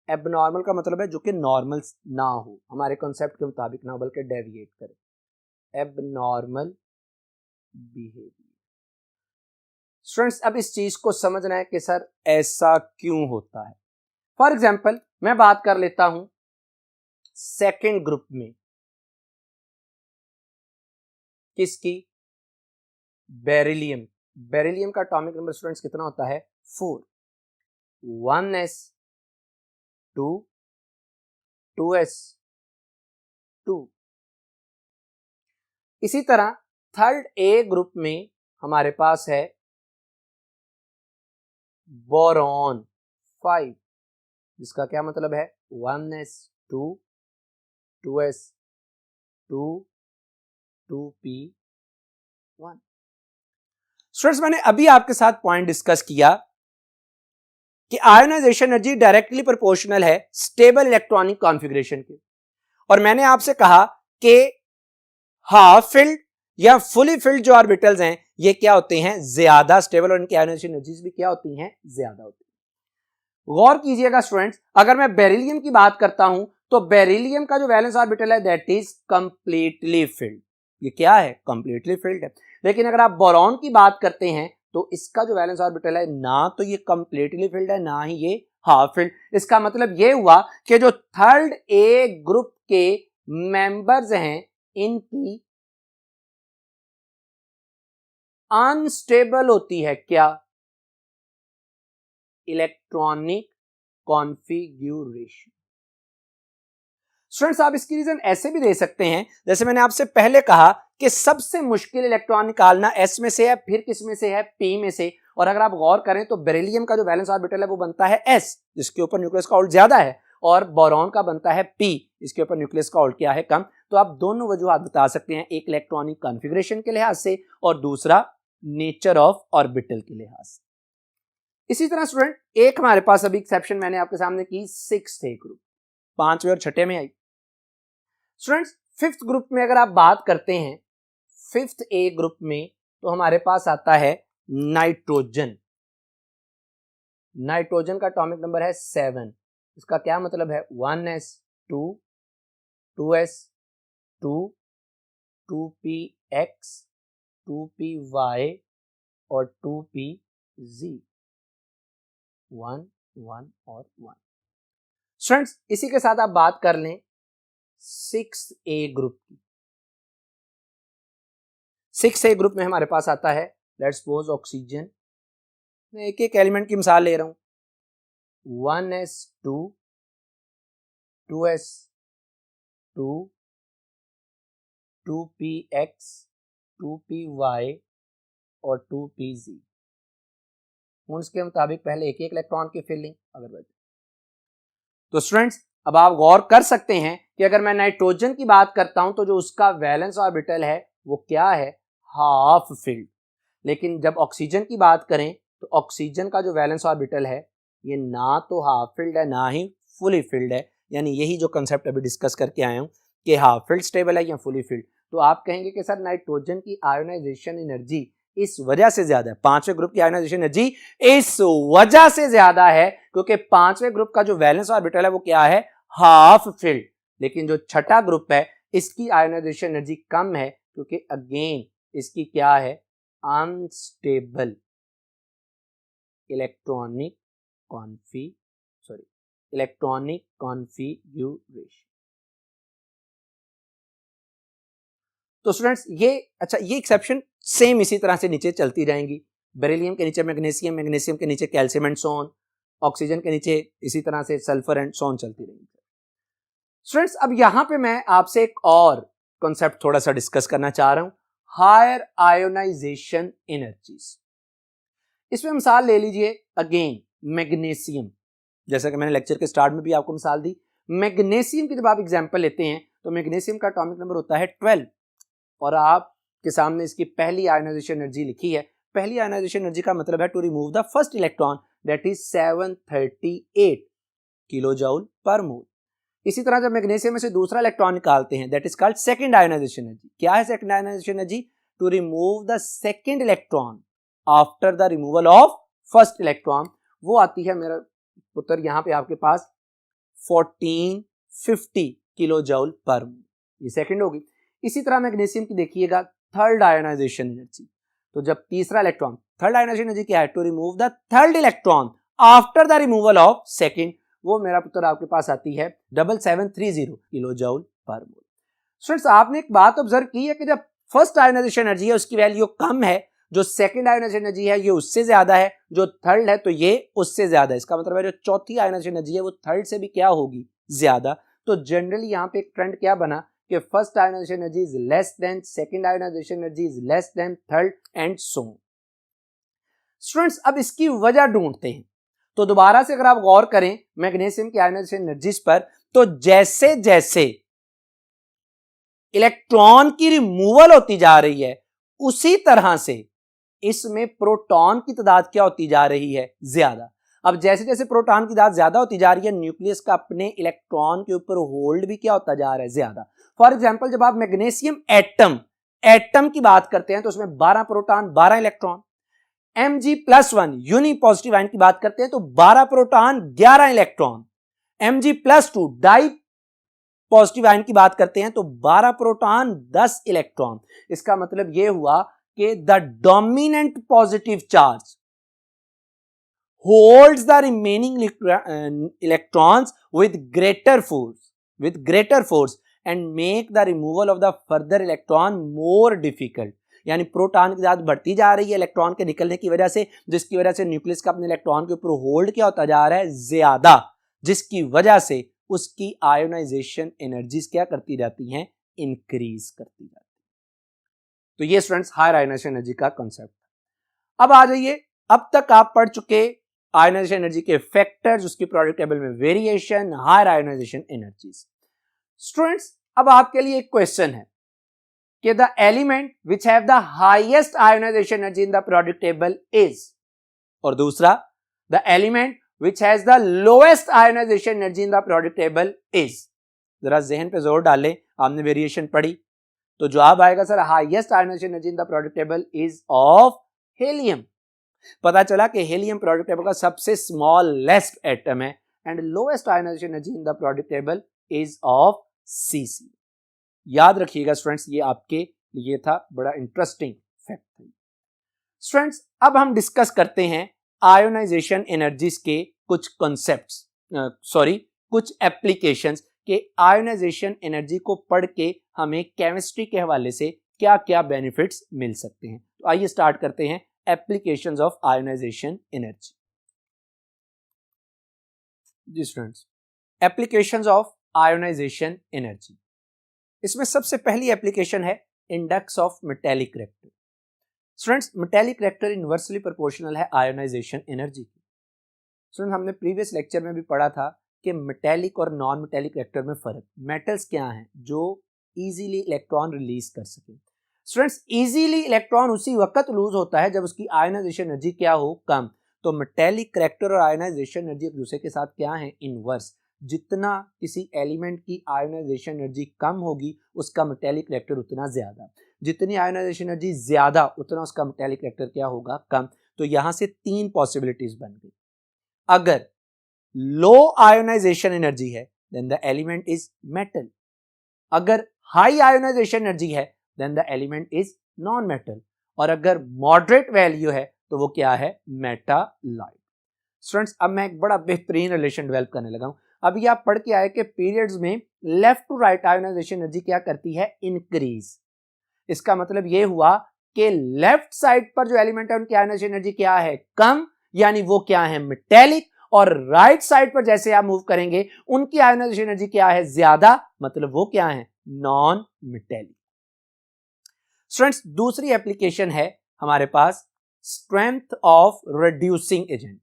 Abnormal का मतलब है जो कि नॉर्मल ना हो, हमारे कॉन्सेप्ट के मुताबिक ना, बल्कि डेविएट करे, एबनॉर्मल बिहेवियर। स्टूडेंट्स अब इस चीज को समझना है कि सर ऐसा क्यों होता है। फॉर एग्जाम्पल मैं बात कर लेता हूं सेकेंड ग्रुप में, किसकी, बेरिलियम। बेरिलियम का एटॉमिक नंबर स्टूडेंट्स कितना होता है, 4, 1s2 2s2। इसी तरह थर्ड ए ग्रुप में हमारे पास है बोरॉन 5, जिसका क्या मतलब है, 1s2 2s2 2p1। स्टूडेंट्स मैंने अभी आपके साथ पॉइंट डिस्कस किया कि आयोनाइजेशन एनर्जी डायरेक्टली प्रोपोर्शनल है स्टेबल इलेक्ट्रॉनिक कॉन्फ़िगरेशन के, और मैंने आपसे कहा कि हाफ फिल्ड या फुली फिल्ड जो ऑर्बिटल्स हैं ये क्या होते हैं, ज्यादा स्टेबल, और इनकी आयोनाइजेशन एनर्जीज भी क्या होती हैं, ज्यादा होती हैं। गौर कीजिएगा स्टूडेंट्स, अगर मैं बेरिलियम की बात करता हूं तो बेरिलियम का जो वैलेंस ऑर्बिटल है दैट इज कंप्लीटली फिल्ड, ये क्या है, कंप्लीटली फिल्ड है। लेकिन अगर आप बोरॉन की बात करते हैं तो इसका जो वैलेंस ऑर्बिटल है ना तो ये कंप्लीटली फिल्ड है, ना ही ये हाफ फिल्ड। इसका मतलब ये हुआ कि जो थर्ड ए ग्रुप के मेंबर्स हैं इनकी अनस्टेबल होती है क्या, इलेक्ट्रॉनिक कॉन्फ़िगरेशन। स्टूडेंट्स आप इसकी रीजन ऐसे भी दे सकते हैं, जैसे मैंने आपसे पहले कहा कि सबसे मुश्किल इलेक्ट्रॉन निकालना एस में से है, फिर किस में से है, पी में से। और अगर आप गौर करें तो बेरिलियम का जो वैलेंस ऑर्बिटल है वो बनता है एस, जिसके ऊपर न्यूक्लियस का ऑर्बिट ज्यादा है, और बोरॉन का बनता है पी, इसके ऊपर न्यूक्लियस का ऑर्बिट क्या है, कम। तो आप दोनों वजूहात बता सकते हैं, एक इलेक्ट्रॉनिक कॉन्फ़िगरेशन के लिहाज से और दूसरा नेचर ऑफ ऑर्बिटल के लिहाज से। इसी तरह स्टूडेंट एक हमारे पास अभी एक्सेप्शन मैंने आपके सामने की, 6th ग्रुप, 5वें और 6ठे में आई। स्टूडेंट्स 5th ग्रुप में अगर आप बात करते हैं, 5th ए ग्रुप में तो हमारे पास आता है नाइट्रोजन। नाइट्रोजन का एटॉमिक नंबर है 7, इसका क्या मतलब है, 1s2 2s2 2px 2py और 2pz, 1 1 और 1। स्टूडेंट्स इसी के साथ आप बात कर लें 6A ग्रुप की। 6A ग्रुप में हमारे पास आता है, लेट्स सपोज ऑक्सीजन, मैं एक एक एलिमेंट की मिसाल ले रहा हूं, 1s2 2s2 2px 2py और 2pz। उसके मुताबिक पहले एक एक इलेक्ट्रॉन की फिलिंग अगर बचे तो स्टूडेंट्स अब आप गौर कर सकते हैं कि अगर मैं नाइट्रोजन की बात करता हूं तो जो उसका वैलेंस ऑर्बिटल है वो क्या है, हाफ फिल्ड। लेकिन जब ऑक्सीजन की बात करें तो ऑक्सीजन का जो वैलेंस ऑर्बिटल है ये ना तो हाफ फिल्ड है ना ही फुली फिल्ड है, यानी यही जो कंसेप्ट अभी डिस्कस करके आया हूँ कि हाफ फिल्ड स्टेबल है या फुली फिल्ड। तो आप कहेंगे कि सर नाइट्रोजन की आयोनाइजेशन एनर्जी इस वजह से ज्यादा है, पांचवें ग्रुप की आयोनाइजेशन एनर्जी इस वजह से ज्यादा है क्योंकि पांचवें ग्रुप का जो वैलेंस ऑर्बिटल है वो क्या है, हाफ फिल्ड। लेकिन जो छठा ग्रुप है इसकी आयोनाइजेशन एनर्जी कम है क्योंकि अगेन इसकी क्या है, अनस्टेबल इलेक्ट्रॉनिक कॉन्फिगरेशन। तो स्टूडेंट्स ये एक्सेप्शन सेम इसी तरह से नीचे चलती जाएंगी। बेरिलियम के नीचे मैग्नीशियम, मैग्नीशियम के नीचे कैल्शियम एंड सोन, ऑक्सीजन के नीचे इसी तरह से सल्फर एंड सोन चलती रहेंगी। स्टूडेंट्स अब यहां पे मैं आपसे एक और कॉन्सेप्ट थोड़ा सा डिस्कस करना चाह रहा हूं, हायर आयोनाइजेशन एनर्जीज। इसमें मिसाल ले लीजिए अगेन मैग्नीशियम, जैसा कि मैंने लेक्चर के स्टार्ट में भी आपको मिसाल दी। मैग्नीशियम की जब आप एग्जांपल लेते हैं तो मैग्नीशियम का एटॉमिक नंबर होता है 12 और आपके सामने इसकी पहली आयोनाइजेशन एनर्जी लिखी है। पहली आयोनाइजेशन एनर्जी का मतलब है to remove the first electron that is 738 kilo joule per mole. इसी तरह जब मैग्नीशियम में से दूसरा इलेक्ट्रॉन निकालते हैं that is called second ionization energy. क्या है second ionization energy, to remove the second electron after the removal of first electron. वो आती है मेरा पुत्र यहां पे आपके पास 1450 किलो जूल पर मोल, ये सेकंड होगी। इसी तरह मैग्नीशियम की देखिएगा थर्ड आयोनाइजेशन एनर्जी, तो जब तीसरा इलेक्ट्रॉन, थर्ड आयोनाइजेशन एनर्जी क्या है, to remove the third electron after the removal of second, वो मेरा पुत्र आपके पास आती है 7730 किलो जूल पर मोल। स्टूडेंट्स आपने एक बात ऑब्जर्व की है कि जब फर्स्ट आयोनाइजेशन एनर्जी है उसकी वैल्यू कम है, जो सेकंड आयोनाइजेशन एनर्जी है ये उससे ज्यादा है, जो थर्ड है तो ये उससे ज्यादा है। इसका मतलब है जो चौथी आयोनाइजेशन एनर्जी है वो थर्ड से भी क्या होगी, ज्यादा। तो जनरली यहाँ पे एक ट्रेंड क्या बना कि first ionization energy is less than second ionization energy is less than third and so on. Students अब इसकी वजह ढूंढते हैं। तो दोबारा से अगर आप गौर करें मैग्नीशियम की आयोनाइजेशन एनर्जीज पर, तो जैसे जैसे इलेक्ट्रॉन की रिमूवल होती जा रही है उसी तरह से इसमें प्रोटॉन की तादाद क्या होती जा रही है, ज्यादा। अब जैसे जैसे प्रोटॉन की तादाद ज्यादा होती जा रही है न्यूक्लियस का अपने इलेक्ट्रॉन के ऊपर होल्ड भी क्या होता जा रहा है, ज्यादा। फॉर एग्जांपल जब आप मैग्नीशियम एटम की बात करते हैं तो उसमें 12 proton 12 electron. Mg+1 unipositive ion की बात करते हैं तो 12 proton 11 electron. Mg+2 dipositive ion की बात करते हैं तो 12 प्रोटॉन 10 इलेक्ट्रॉन। इसका मतलब यह हुआ कि the dominant positive charge holds the remaining electrons with greater force and make the removal of the further electron more difficult। यानी प्रोटॉन की तादाद बढ़ती जा रही है इलेक्ट्रॉन के निकलने की वजह से, जिसकी वजह से न्यूक्लियस का अपने इलेक्ट्रॉन के ऊपर होल्ड क्या होता जा रहा है, ज्यादा, जिसकी वजह से उसकी आयोनाइजेशन एनर्जीज क्या करती जाती हैं, इंक्रीज करती जाती है। तो ये स्टूडेंट्स हायर आयोनाइजेशन एनर्जी का कॉन्सेप्ट। अब आ जाइए, अब तक आप पढ़ चुके आयोनाइजेशन एनर्जी के फैक्टर्स, उसकी प्रोडक्ट टेबल में variation, higher ionization energies. Students अब आपके लिए एक क्वेश्चन है कि the element which have the highest ionization energy in the periodic table is, और दूसरा the element which has the lowest ionization energy in the periodic table is. जरा जहन पे जोर डालें, आपने वेरिएशन पढ़ी तो जवाब आएगा sir highest ionization energy in the periodic table is of helium. पता चला कि हेलियम प्रोडक्ट टेबल का सबसे स्मॉलेस्ट एटम है and lowest ionization energy in the periodic table is of C C. याद रखिएगा स्टूडेंट्स, ये आपके लिए था बड़ा इंटरेस्टिंग फैक्ट। स्टूडेंट्स अब हम डिस्कस करते हैं आयोनाइजेशन एनर्जीज के कुछ कॉन्सेप्ट्स, कुछ एप्लीकेशंस के आयोनाइजेशन एनर्जी को पढ़ के हमें केमिस्ट्री के हवाले से क्या क्या बेनिफिट्स मिल सकते हैं। तो आइए स्टार्ट करते हैं एप्लीकेशंस ऑफ आयोनाइजेशन एनर्जी। जी students, applications of ionization energy, इसमें सबसे पहली एप्लीकेशन है index of metallic character. Students metallic character inversely proportional है आयोनाइजेशन एनर्जी की। स्टूडेंट हमने प्रीवियस लेक्चर में भी पढ़ा था कि मेटेलिक और नॉन मेटेलिक रिएक्टर में फर्क, मेटल्स क्या हैं जो इजीली इलेक्ट्रॉन रिलीज कर सके। स्टूडेंट्स इजीली इलेक्ट्रॉन उसी वक्त लूज होता है जब उसकी आयोनाइजेशन एनर्जी क्या हो, कम। तो मेटेलिक करैक्टर और आयोनाइजेशन एनर्जी एक दूसरे के साथ क्या है, इनवर्स। जितना किसी एलिमेंट की आयोनाइजेशन एनर्जी कम होगी उसका मेटेलिक करैक्टर उतना ज्यादा, जितनी आयोनाइजेशन एनर्जी ज्यादा उतना उसका मेटेलिक करैक्टर क्या होगा, कम। तो यहां से तीन पॉसिबिलिटीज बन गई। अगर लो आयोनाइजेशन एनर्जी है then the element is metal, अगर हाई आयोनाइजेशन एनर्जी है then the element is non metal, और अगर मॉडरेट वैल्यू है तो वो क्या है, मेटालाइट। स्टूडेंट्स अब मैं एक बड़ा बेहतरीन रिलेशन डेवलप करने लगा हूं। अभी आप पढ़ के आए कि पीरियड्स में left to right ionization energy क्या करती है, इंक्रीज। इसका मतलब ये हुआ कि लेफ्ट साइड पर जो एलिमेंट है उनकी आयोनाइजेशन एनर्जी क्या है, कम, यानी वो क्या है, मेटेलिक। और राइट साइड पर जैसे आप मूव करेंगे उनकी आयोनाइजेशन एनर्जी क्या है, ज्यादा, मतलब वो क्या है, नॉन मेटेलिक। स्टूडेंट्स दूसरी एप्लीकेशन है हमारे पास strength of reducing agent.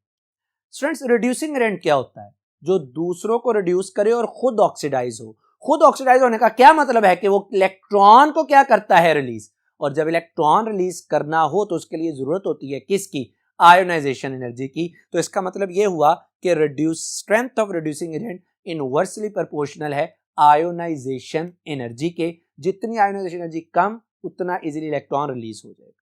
Students reducing agent क्या होता है, जो दूसरों को रिड्यूस करे और खुद ऑक्सीडाइज हो। खुद ऑक्सीडाइज होने का क्या मतलब है कि वो इलेक्ट्रॉन को क्या करता है, रिलीज। और जब इलेक्ट्रॉन रिलीज करना हो तो उसके लिए जरूरत होती है किसकी, आयोनाइजेशन एनर्जी की। तो इसका मतलब यह हुआ कि reduce strength of reducing agent inversely proportional है आयोनाइजेशन एनर्जी के। जितनी आयोनाइजेशन एनर्जी कम उतना इजीली इलेक्ट्रॉन रिलीज हो जाएगा।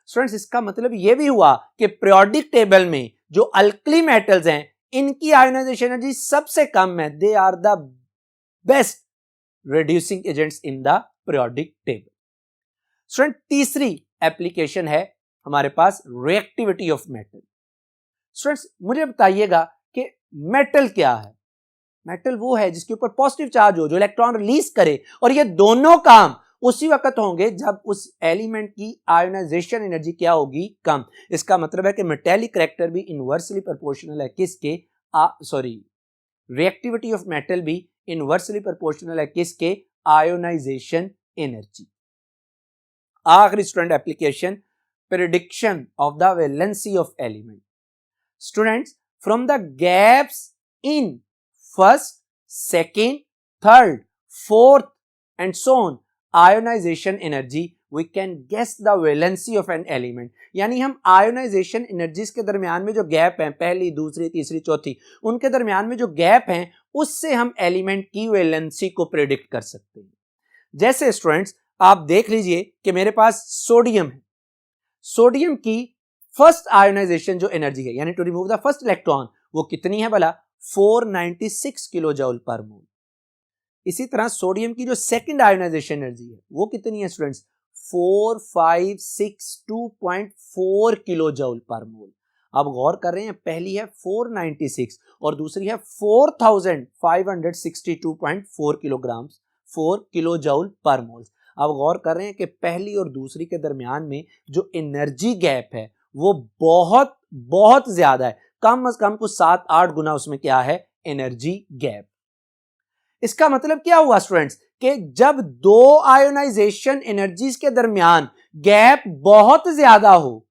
स्टूडेंट्स इसका मतलब यह भी हुआ कि पीरियोडिक टेबल में जो अल्कली मेटल्स हैं इनकी आयोनाइजेशन एनर्जी सबसे कम है, they are the best reducing agents in the periodic table. Student तीसरी एप्लीकेशन है हमारे पास रिएक्टिविटी ऑफ मेटल। स्टूडेंट्स मुझे बताइएगा कि मेटल क्या है। मेटल वो है जिसके ऊपर पॉजिटिव चार्ज हो, जो इलेक्ट्रॉन रिलीज करे, और ये दोनों काम उसी वक्त होंगे जब उस एलिमेंट की आयोनाइजेशन एनर्जी क्या होगी, कम। इसका मतलब है कि मेटेलिक करैक्टर भी इनवर्सली प्रोपोर्शनल है किसके, रिएक्टिविटी ऑफ मेटल भी इनवर्सली प्रोपोर्शनल है किसके, आयोनाइजेशन एनर्जी। आखिरी student application prediction of the valency of element. Students from the gaps in first, second, third, fourth and so on ionization energy we can guess the valency of an element. यानी हम ionisation energies के दरमियान में जो gap है, पहली, दूसरी, तीसरी, चौथी, उनके दरमियान में जो गैप है उससे हम एलिमेंट की वैलेंसी को प्रेडिक्ट कर सकते हैं। जैसे स्टूडेंट्स आप देख लीजिए कि मेरे पास सोडियम है, सोडियम की फर्स्ट आयोनाइजेशन जो एनर्जी है, यानी to remove the first electron, वो कितनी है भला, 496 किलो जूल पर मोल। इसी तरह सोडियम की जो सेकंड आयोनाइजेशन एनर्जी है वो कितनी है स्टूडेंट्स, 4562.4 किलो जूल पर मोल। अब गौर कर रहे हैं, पहली है 496 और दूसरी है 4562.4 किलोग्राम, 4 किलो जूल पर मोल। अब गौर कर रहे हैं कि पहली और दूसरी के दरमियान में जो एनर्जी गैप है वो बहुत बहुत ज्यादा है, कम से कम कुछ 7-8 गुना उसमें क्या है, एनर्जी गैप। इसका मतलब क्या हुआ स्टूडेंट्स कि जब दो आयोनाइजेशन एनर्जीज के दरमियान गैप बहुत ज्यादा हो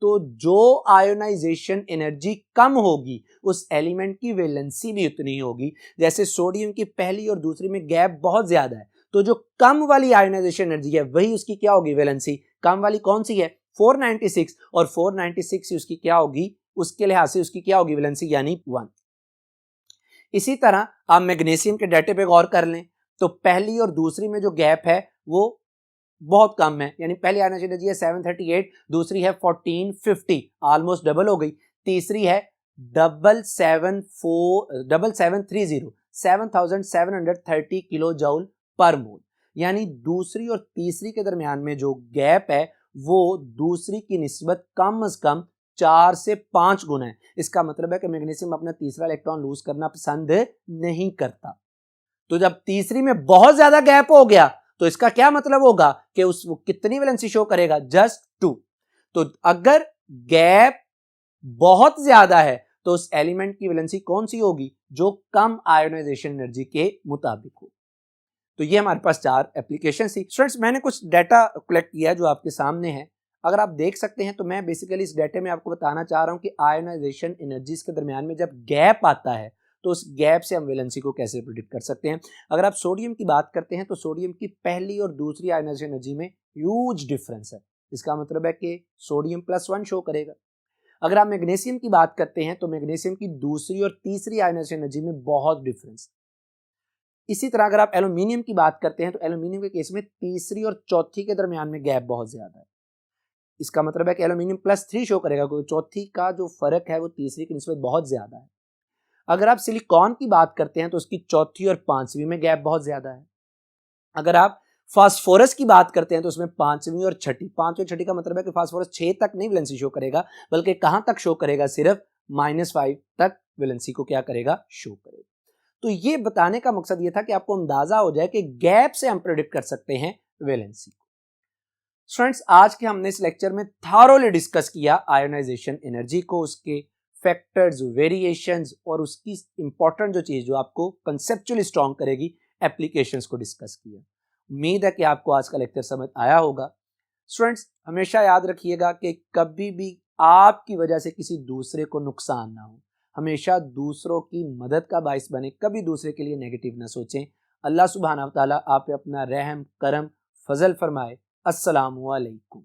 तो जो आयोनाइजेशन एनर्जी कम होगी उस एलिमेंट की वैलेंसी भी उतनी ही होगी। जैसे सोडियम की पहली और दूसरी में गैप बहुत ज्यादा है तो जो कम वाली आयोनाइजेशन एनर्जी है वही उसकी क्या होगी, वैलेंसी। कम वाली कौन सी है, 496, और 496 उसकी क्या होगी, उसके लिहाज से उसकी क्या होगी वैलेंसी, यानी 1। इसी तरह आप मैग्नीशियम के डाटे पे गौर कर लें तो पहली और दूसरी में जो गैप है वो बहुत कम है, यानी पहली आयोनाइजेशन एनर्जी है 738, दूसरी है 1450, ऑलमोस्ट डबल हो गई। तीसरी है 7730 किलो जूल पर मोल, यानी दूसरी और तीसरी के दरमियान में जो गैप है वो दूसरी की निस्बत कम से कम 4 से 5 गुना है। इसका मतलब है कि मैग्नीशियम अपना तीसरा इलेक्ट्रॉन लूज करना पसंद नहीं करता। तो जब तीसरी में बहुत ज्यादा गैप हो गया तो इसका क्या मतलब होगा कि उस वो कितनी वैलेंसी शो करेगा, जस्ट 2। तो अगर गैप बहुत ज्यादा है तो उस एलिमेंट की वैलेंसी कौन सी होगी, जो कम आयोनाइजेशन एनर्जी के मुताबिक हो। तो ये हमारे पास 4 एप्लीकेशन थी। स्टूडेंट्स मैंने कुछ डाटा कलेक्ट किया जो आपके सामने है, अगर आप देख सकते हैं तो मैं बेसिकली इस डाटा में आपको बताना चाह रहा हूं कि आयोनाइजेशन एनर्जीज के दरमियान में जब गैप आता है तो उस गैप से हम वैलेंसी को कैसे प्रेडिक्ट कर सकते हैं। अगर आप सोडियम की बात करते हैं तो सोडियम की पहली और दूसरी आयोनाइजेशन एनर्जी में ह्यूज डिफरेंस है। इसका मतलब है कि सोडियम +1 शो करेगा। अगर आप मैग्नीशियम की बात करते हैं तो मैग्नीशियम की दूसरी और तीसरी आयोनाइजेशन एनर्जी में बहुत डिफरेंस। इसी तरह अगर आप एल्यूमिनियम की बात करते हैं तो एल्यूमिनियम के केस में तीसरी और चौथी के दरमियान में गैप बहुत ज्यादा है। इसका मतलब है कि एल्यूमिनियम +3 शो करेगा क्योंकि चौथी का जो फर्क है वो तीसरी की निस्बत बहुत ज्यादा है। अगर आप सिलिकॉन की बात करते हैं तो उसकी चौथी और पांचवी में गैप बहुत ज्यादा है। अगर आप फास्फोरस की बात करते हैं तो उसमें पांचवी और छठी का मतलब है कि फास्फोरस 6 तक नहीं वैलेंसी शो करेगा, बल्कि कहां तक शो करेगा, सिर्फ -5 तक वैलेंसी को क्या करेगा, शो करेगा। तो ये बताने का मकसद ये था कि आपको अंदाजा हो जाए कि गैप से हम प्रेडिक्ट कर सकते हैं वैलेंसी को। स्टूडेंट्स, आज के हमने इस लेक्चर में थारोली डिस्कस किया आयोनाइजेशन एनर्जी को, उसके फैक्टर्स, वेरिएशंस और उसकी इंपॉर्टेंट जो चीज जो आपको कंसेप्चुअली स्ट्रॉन्ग करेगी, एप्लीकेशंस को डिस्कस किया। उम्मीद है कि आपको आज का लेक्चर समझ आया होगा। स्टूडेंट्स, हमेशा याद रखिएगा कि कभी भी आपकी वजह से किसी दूसरे को नुकसान ना हो। हमेशा दूसरों की मदद का बाइस बने, कभी दूसरे के लिए नेगेटिव ना सोचें। अल्लाह सुब्हानहू व तआला आप पे अपना रहम, करम, फजल फरमाए। अस्सलामु अलैकुम।